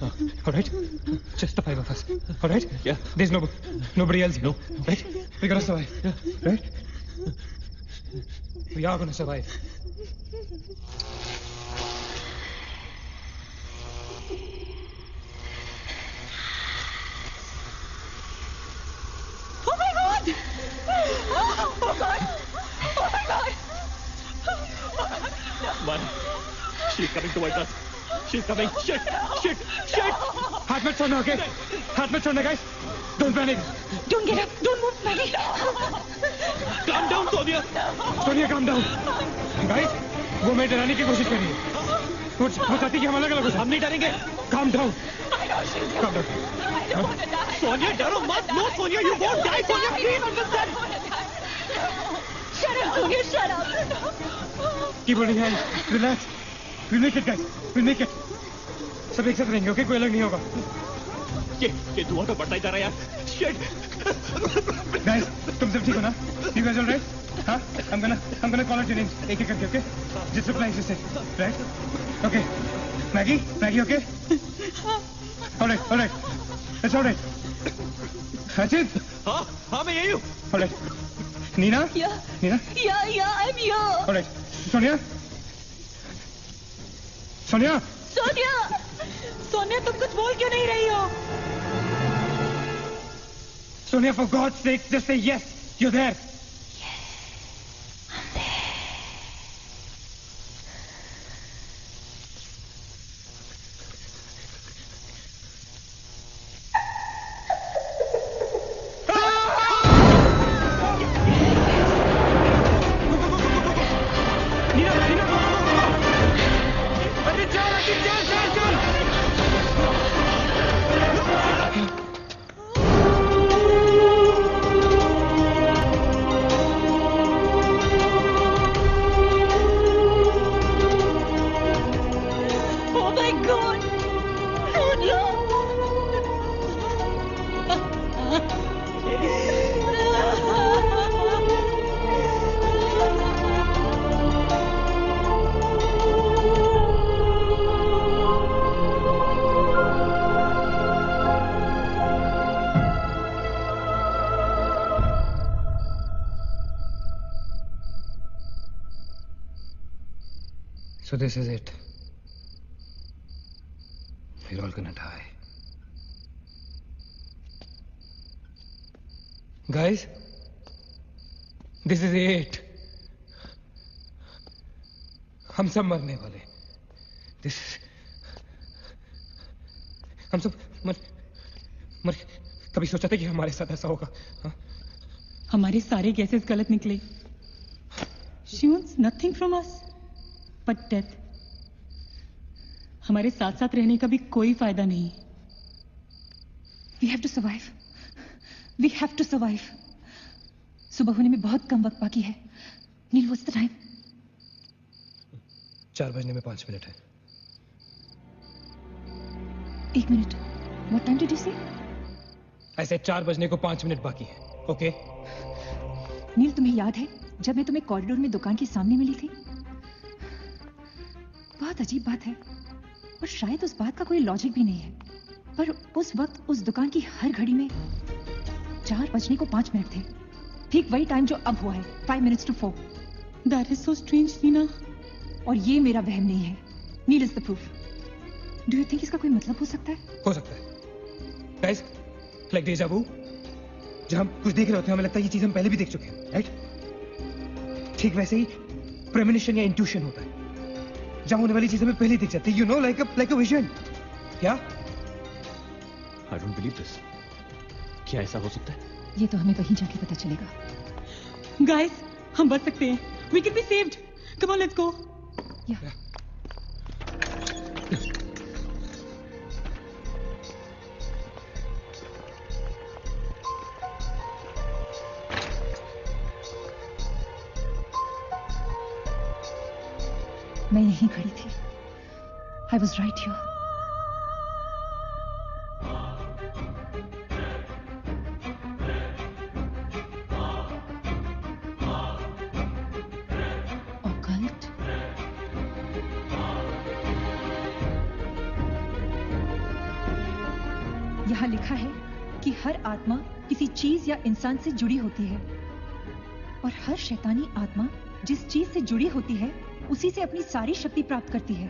all right? Just the five of us, all right? Yeah. There's nobody else, no, right? We're gonna survive, right? We are gonna survive. She's coming towards us. She's coming. Shit! Shit! Shit! हाथ मत छोड़ना, okay? हाथ मत छोड़ना, guys. Don't panic. Don't get up. Don't move, Maggie. Calm down, Sonia. Sonia, calm down. Guys, वो मैं डराने की कोशिश कर रही है. वो चाहती कि हम अलग अलग हो जाएं. हम नहीं डरेंगे. Calm down. I know she's Calm down. I don't want to die. Sonia, डरो मत. No, Sonia, you won't die. Sonia, please understand. Shut up, Sonia. Shut up. Keep holding hands. Relax. We'll make it, guys. We'll make it. सब एक साथ रहेंगे, okay? कोई अलग नहीं होगा. ये धुआं तो बढ़ता ही जा रहा है यार. Shit. Guys, तुम सब ठीक हो ना? You guys all right? हाँ? I'm gonna call out your names. एक एक करके, okay? Just reply just say, right? Okay. Maggie, okay? All right. It's all right. Ajit? हाँ, मैं यही हूँ. All right. Nina? Yeah. Nina? Yeah, I'm here. All right. Sonia? Sonia, तुम कुछ बोल क्यों नहीं रही हो? Sonia, for God's sake, just say yes. You're there. So this is it. We're all gonna die. Guys, this is it. हम सब मरने वाले. This हम सब मर कभी सोचा था कि हमारे साथ ऐसा होगा? हाँ? हमारे सारे गैसेस गलत निकले. She wants nothing from us but death. हमारे साथ साथ रहने का भी कोई फायदा नहीं. We have to survive. We have to survive. सुबह होने में बहुत कम वक्त बाकी है. नील, what's the time? 4 बजने में 5 मिनट है. 1 minute. What time did you say? ऐसे 4 बजने को 5 मिनट बाकी है. ओके? नील, तुम्हें याद है जब मैं तुम्हें कॉरिडोर में दुकान के सामने मिली थी? बहुत अजीब बात है और शायद उस बात का कोई लॉजिक भी नहीं है, पर उस वक्त उस दुकान की हर घड़ी में 4 बजने को 5 मिनट थे. ठीक वही टाइम जो अब हुआ है, 5 minutes to 4. That is so strange, Neena. और ये मेरा वहम नहीं है. नील is the proof. Do you think इसका कोई मतलब हो सकता है? हो सकता है. Guys, like deja vu. जब हम कुछ देख रहे होते हैं हमें लगता है ये चीज हम पहले भी देख चुके हैं, राइट? ठीक वैसे ही प्रेमोनिशन या इंट्यूशन होता है. जब होने वाली चीज हमें पहले दिख जाती है, you know, like a vision. क्या? I don't believe this. क्या ऐसा हो सकता है? ये तो हमें वहीं जाके पता चलेगा. Guys, हम बच सकते हैं. We can be saved. Come on, let's go. Yeah. मैं यहीं खड़ी थी. I was right here. Occult? यहाँ लिखा है कि हर आत्मा किसी चीज या इंसान से जुड़ी होती है और हर शैतानी आत्मा जिस चीज से जुड़ी होती है उसी से अपनी सारी शक्ति प्राप्त करती है.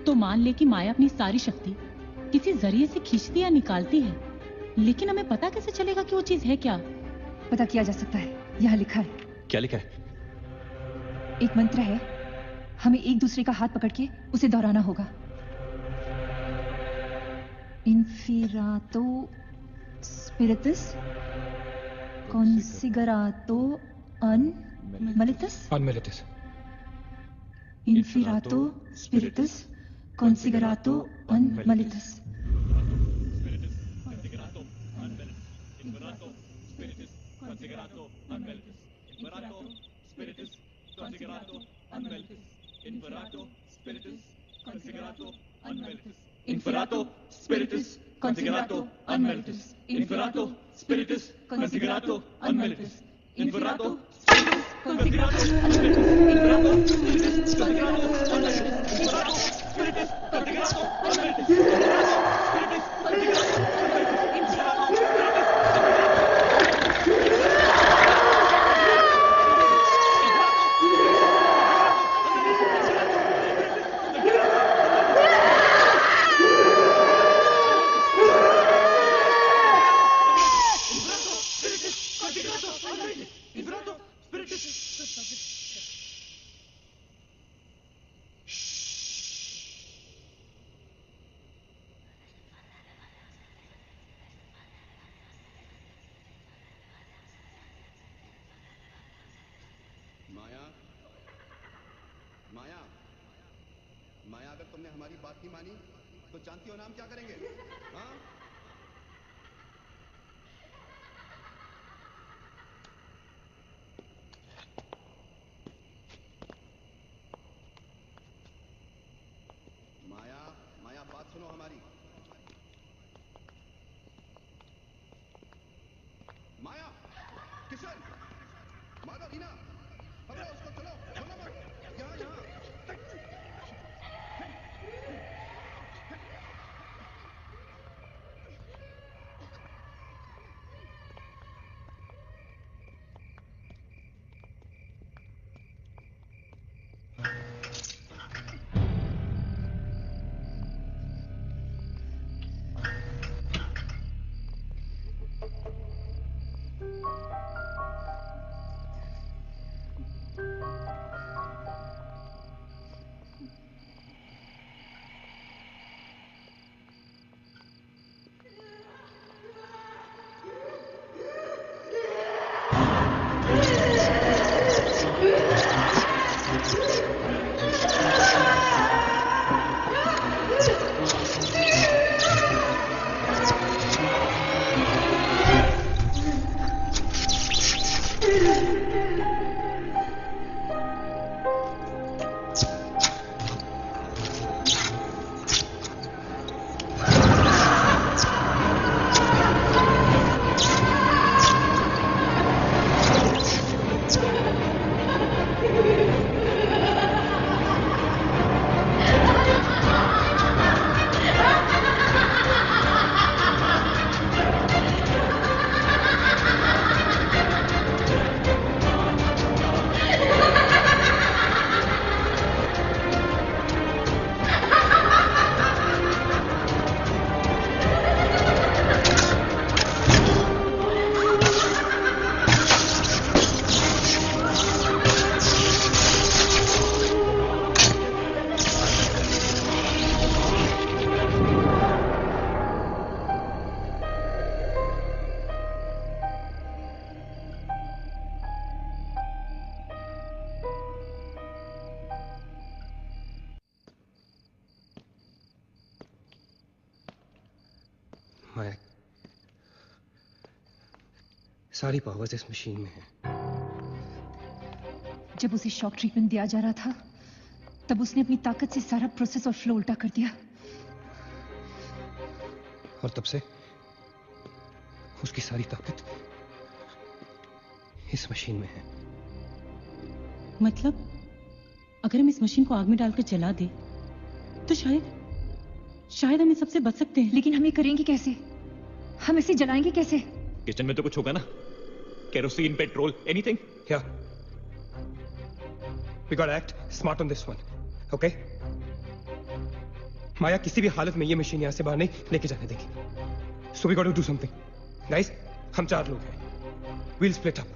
तो मान ले कि माया अपनी सारी शक्ति किसी जरिए से खींचती या निकालती है, लेकिन हमें पता कैसे चलेगा कि वो चीज है क्या? पता किया जा सकता है. यहाँ लिखा है. क्या लिखा है? एक मंत्र है. हमें एक दूसरे का हाथ पकड़ के उसे दोहराना होगा। इन्फिरातो स्पिरिटस कॉन्सिगरातो अनमिलिटस। अनमिलिटस। इन्फिरातो स्पिरिटस कॉन्सिगरातो अनमिलिटस। Inferato spiritus considerato unmeritus. Inferato spiritus considerato unmeritus. Inferato spiritus considerato unmeritus. Inferato spiritus considerato unmeritus. Inferato spiritus considerato unmeritus. Spiritus माया, अगर तुमने हमारी बात नहीं मानी तो जानती हो ना हम क्या करेंगे? हाँ? माया, माया बात सुनो हमारी। माया, किशन, माधव, रीना, पकड़ो उसको, चलो, छोड़ो मत, यहाँ यहाँ। माया, सारी पावर्स इस मशीन में है। जब उसे शॉक ट्रीटमेंट दिया जा रहा था तब उसने अपनी ताकत से सारा प्रोसेस और फ्लो उल्टा कर दिया, और तब से उसकी सारी ताकत इस मशीन में है। मतलब अगर हम इस मशीन को आग में डालकर जला दे तो शायद हम इस सबसे बच सकते हैं। लेकिन हम ये करेंगे कैसे? हम इसे जलाएंगे कैसे? किचन में तो कुछ होगा ना, kerosene, petrol, anything. Yeah. We gotta act smart on this one, okay? माया किसी भी हालत में ये मशीन यहां से बाहर नहीं लेके जाने देगी। So we gotta do something, guys. हम 4 लोग हैं। We'll split up.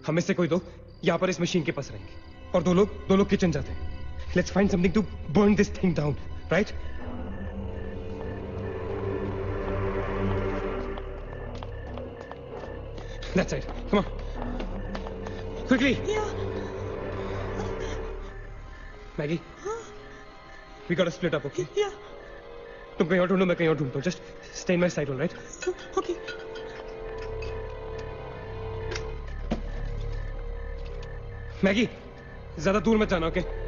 हम में से कोई 2 यहाँ पर इस मशीन के पास रहेंगे और दो लोग किचन जाते हैं। Let's find something to burn this thing down, right? That side. Come on. Quickly. Yeah. Maggie. We gotta split up, okay? Yeah. तुम कहीं और ढूंढो, मैं कहीं और ढूंढता हूँ. Just stay in my side, all right? Okay. Maggi, ज्यादा दूर मत जाना, ओके?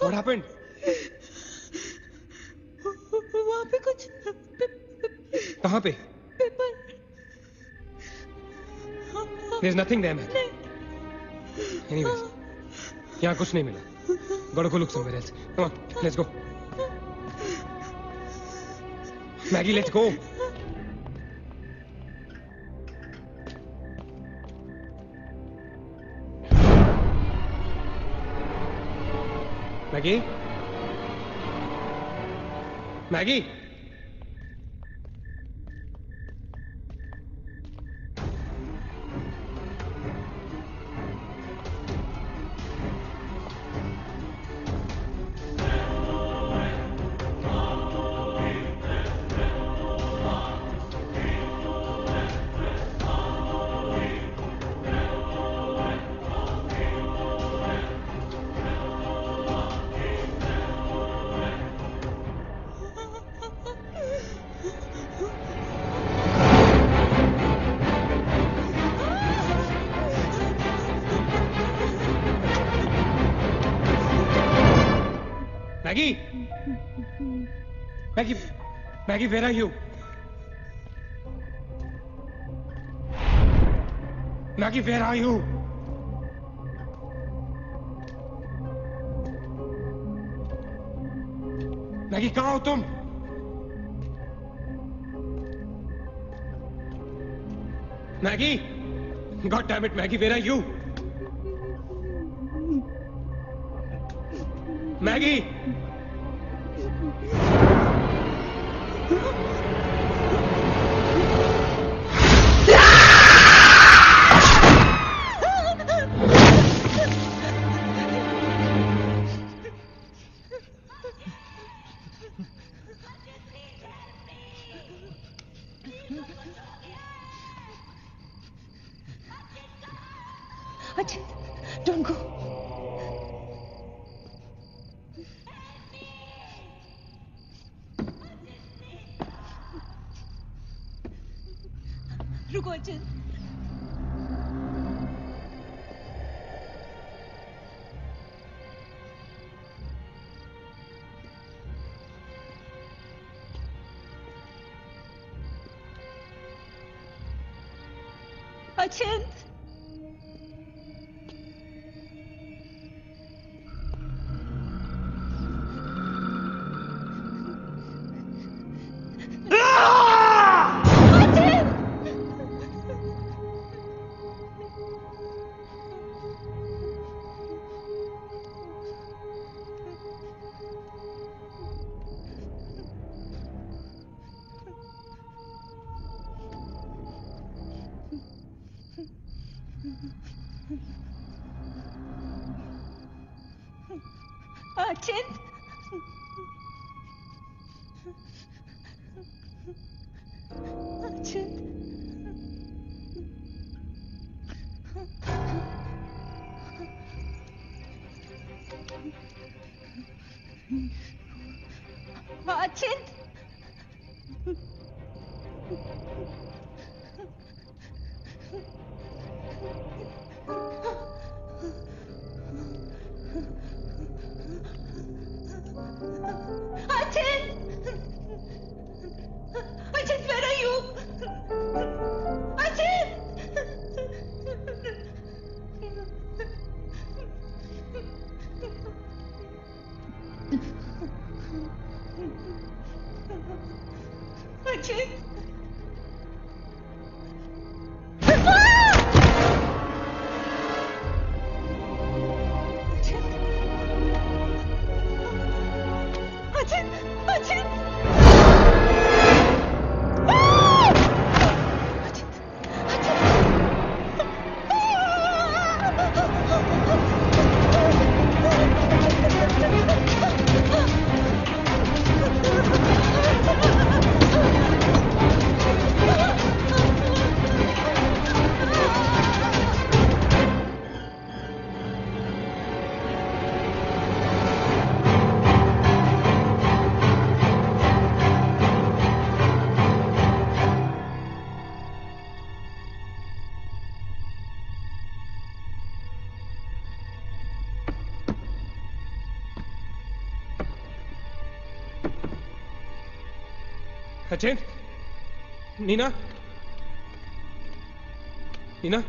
What happened? वहाँ पे कुछ कहाँ पे? Paper. There's nothing there, man. Anyways, यहाँ कुछ नहीं मिला. Gotta go look somewhere else. Come on, let's go. Maggie, let's go. Maggie? Maggie? Maggie! Maggie! Maggie, where are you? Maggie, where are you? Maggie, कहाँ हो तुम? Maggie! God damn it, Maggie, where are you? Maggie! Ajit, don't go. रुको अचित. अचित. Achin? Achin? Achin? Achit Achit, Neena, Neena,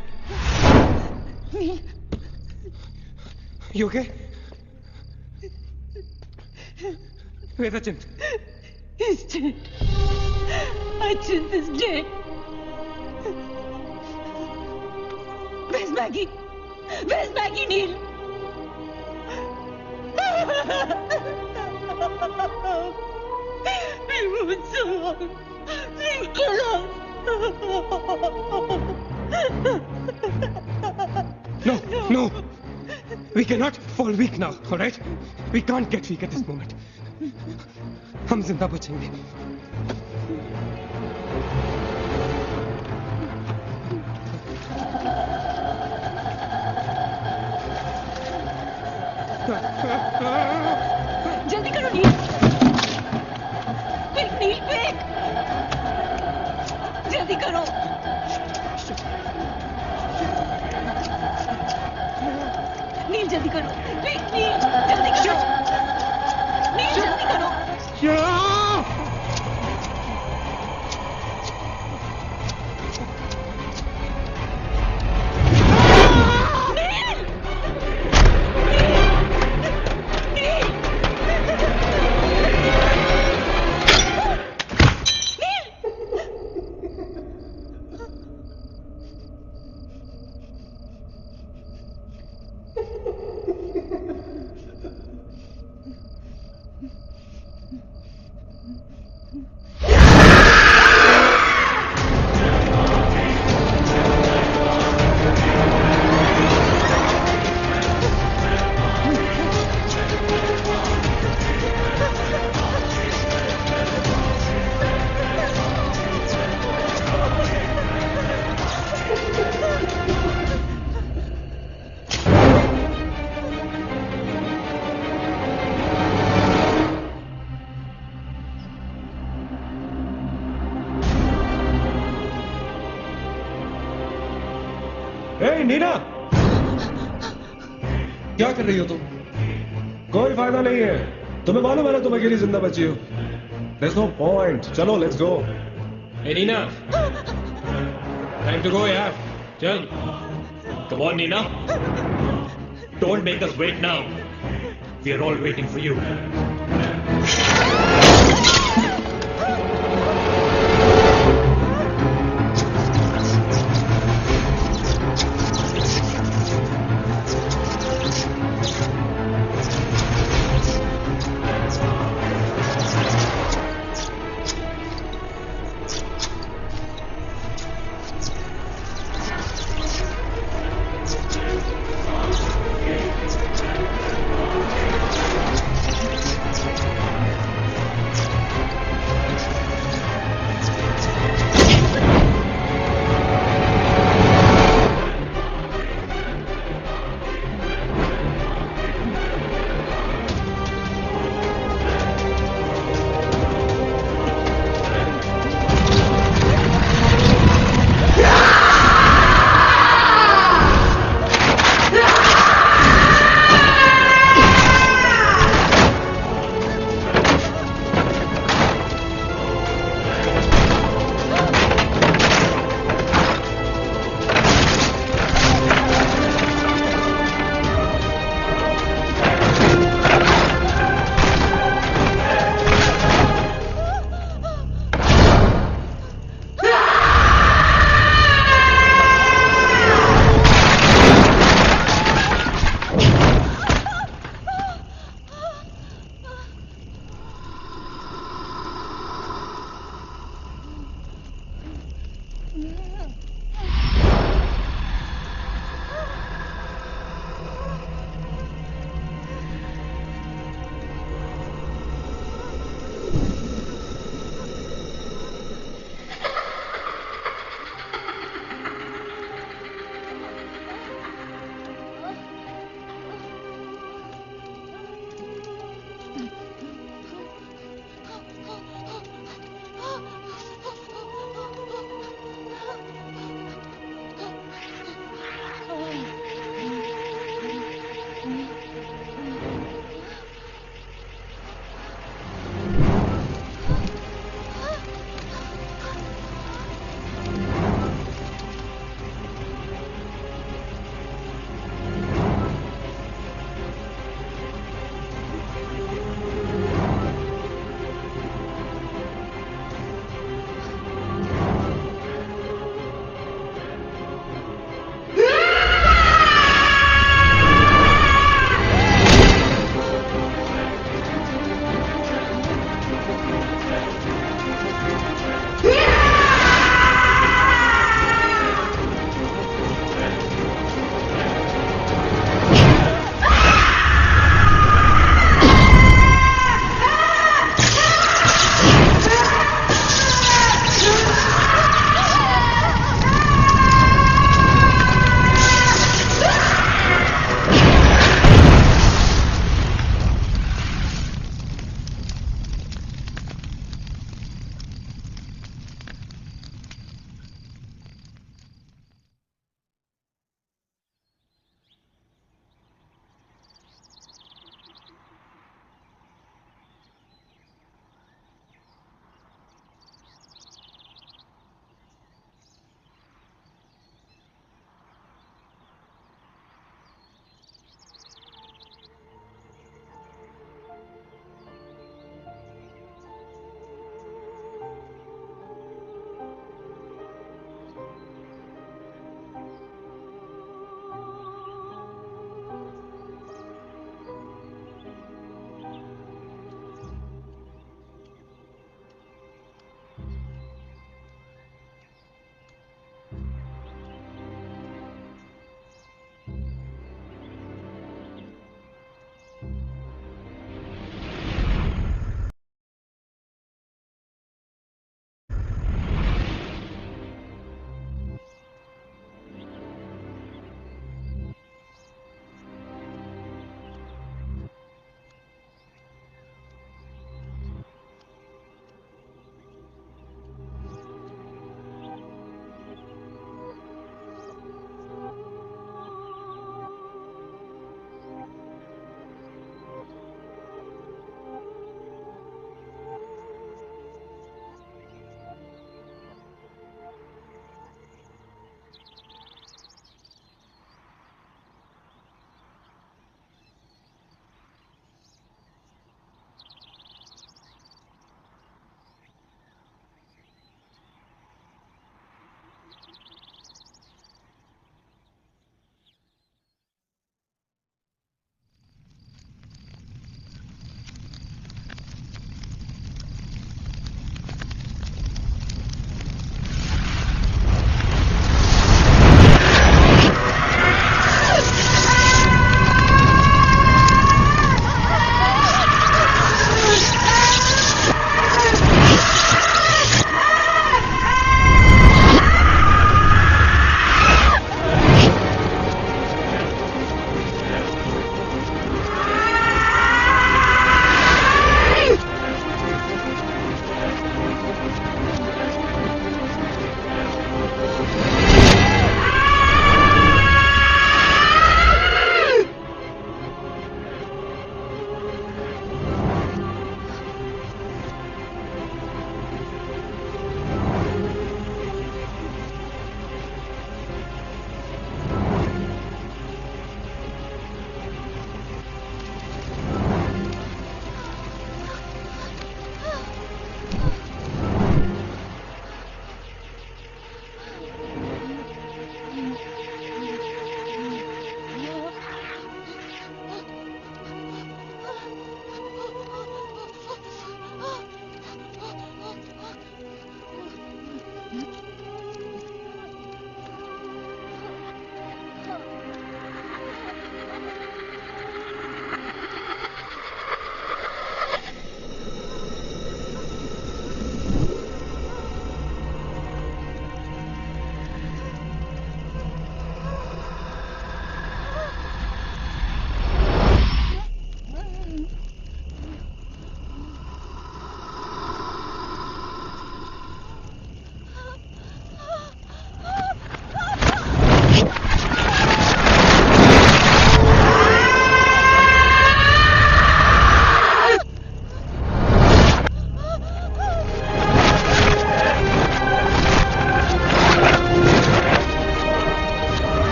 you okay? Where's Achint? He's dead. Achint is dead. Where's Maggie? Where's Maggie, Neil? We won't survive. Please kill us. No. We cannot fall weak now, all right? We can't get weak at this moment. हम जिंदा बचेंगे. जल्दी करो नील. Quick, नील, quick. जल्दी करो. नील जल्दी करो. Quick, नील जल्दी करो. नील जल्दी करो. नीना, क्या कर रही हो तुम? कोई फायदा नहीं है. तुम्हें मालूम है ना तुम अकेली जिंदा बची हो. There's no point. चलो, let's go. Hey Neena, time to go यार. चल. Come on, Nina. Don't make us wait now. We are all waiting for you.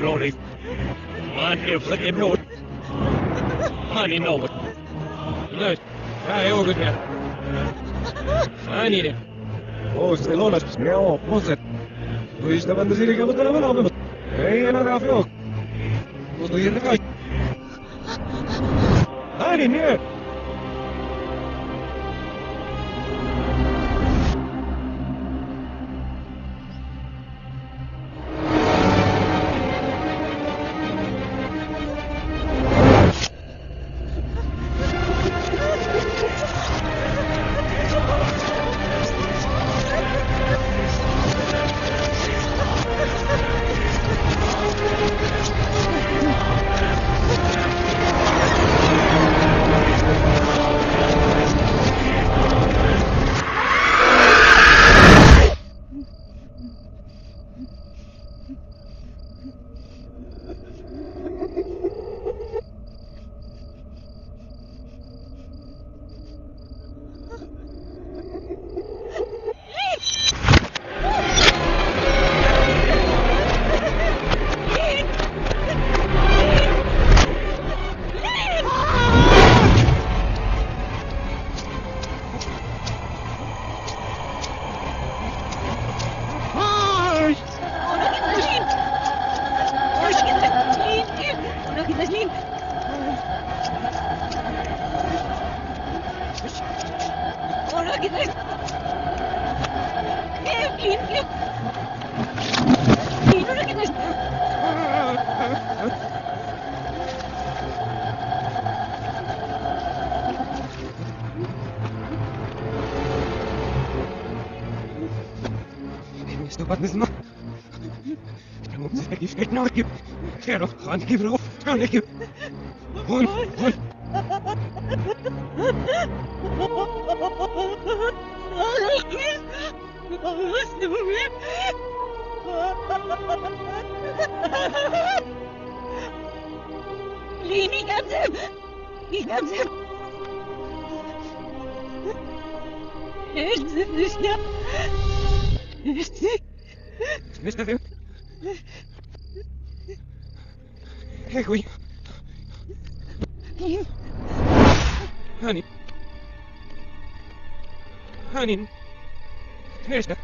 Rory. Man, you fucking road. Honey, no. Good. Hey, all good, man. I need it. Oh, Stelona, smell, what's it? Wish the bandit is going to come. Hey, and I got you. What's the guy? I didn't hear. Honey, here's the...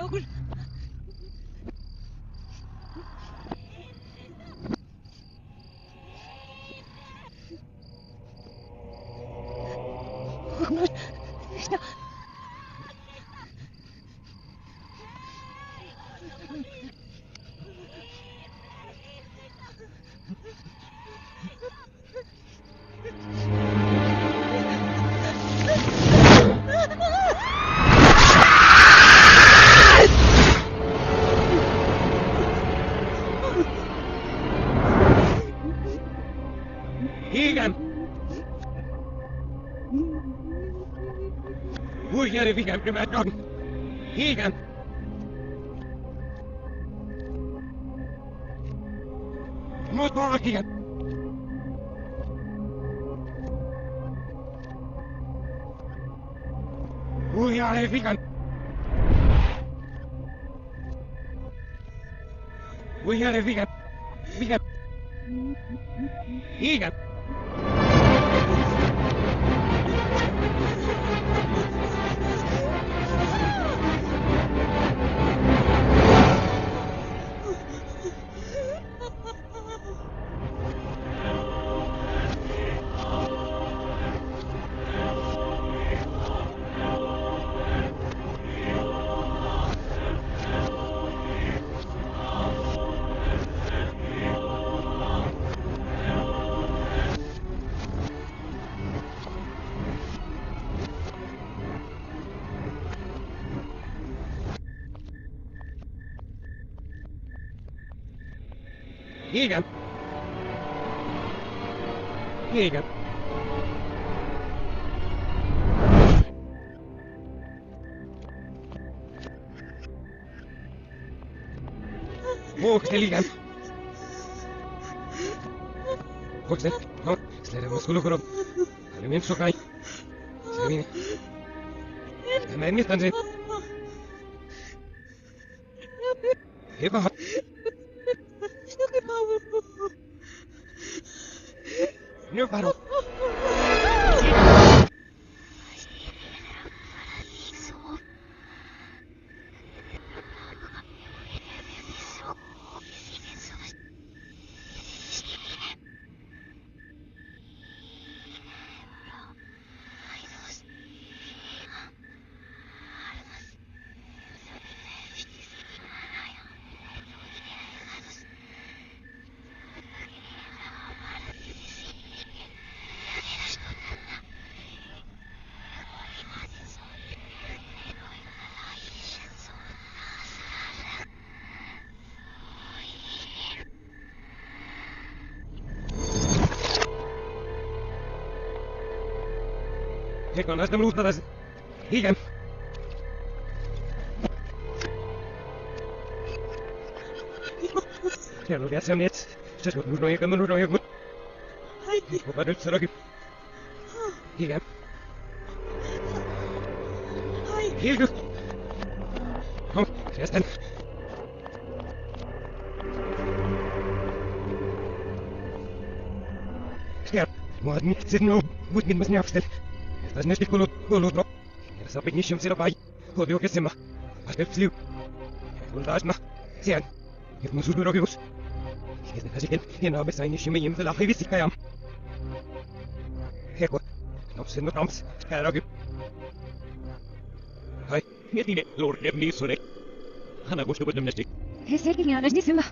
Raul. Egan! Hoe hier if Egan primaat dog? Egan! Moet maar Egan! Hoe hier if Egan? Hoe hier if Egan? Egan! Egan! Egan! Egan! Hoogte Egan! Hoogte, hoog, slede musculo koro. Alumin sokai. Savine. Mijn niet aan zin. Eva. Nu paro. Ik kan hem roepen dat Egan. Ja, lo get hem net. Just moet nog even moet nog even. Ik hoop dat het Egan. Heel goed. Kom, eerst dan. Ja, moet niet zitten op. Moet niet meer afstellen. Dat is niet goed, goed, bro. Er is niet zo erbij. Goed, ook eens maar. Wat heb je? Hoe laat nog? Zie je? Ik moet zo nog eens. Als ik in nou bij zijn niet meer in de lachen wist ik kan. Heel goed. Nou zijn we kans. Ga er ook. Hai, niet die Lord heb niet zo recht. Hanna gosto met hem nestik. Hij zei ging alles niet zimmer.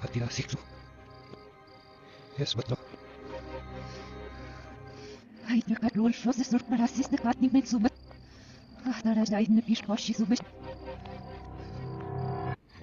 Wat die daar zegt zo. Yes, wat nog? Hij trekt rol schloss is door parasis de kwart niet met zo. Ach, daar is hij niet meer schloss zo.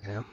Ja.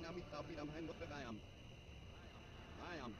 Nami Tapi Ramhain Mutragayam. I am.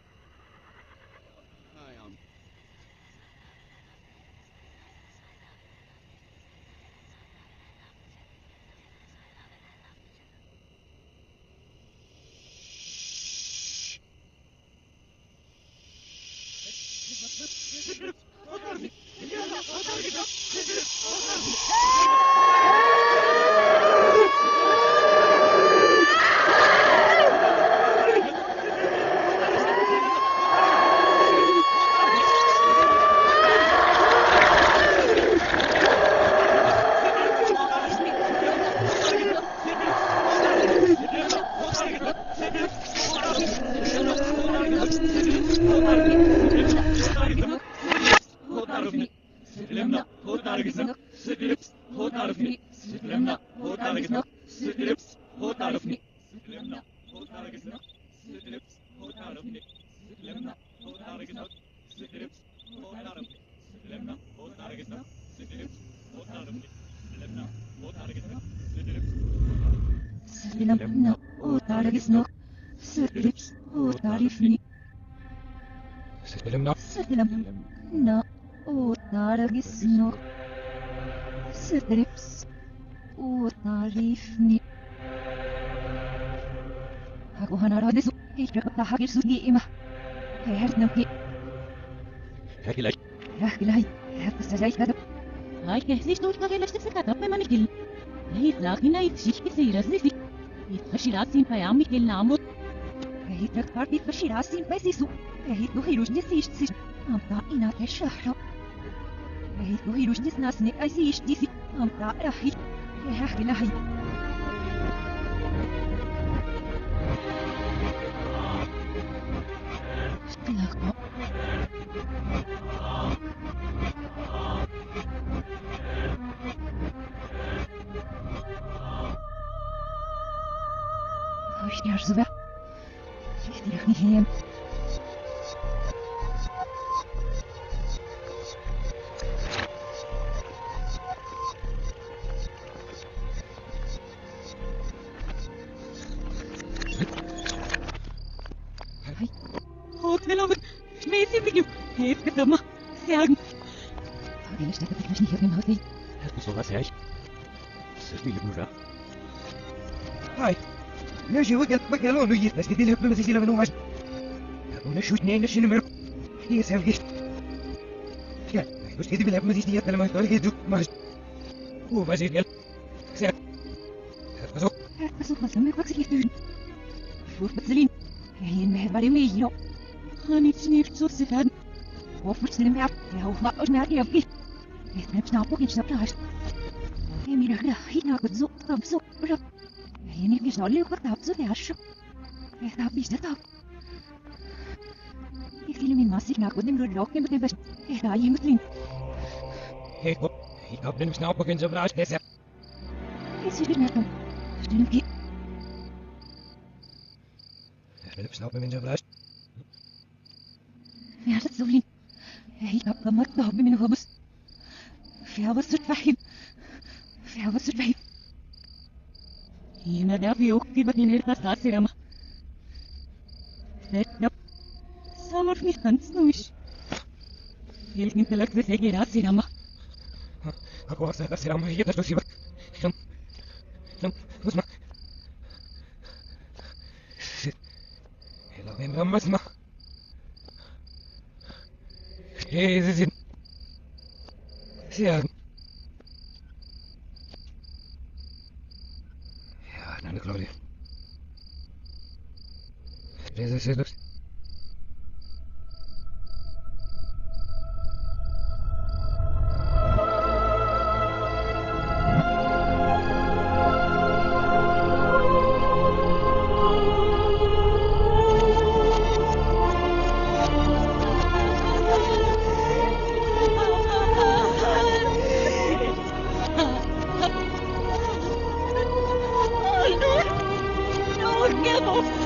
Get off!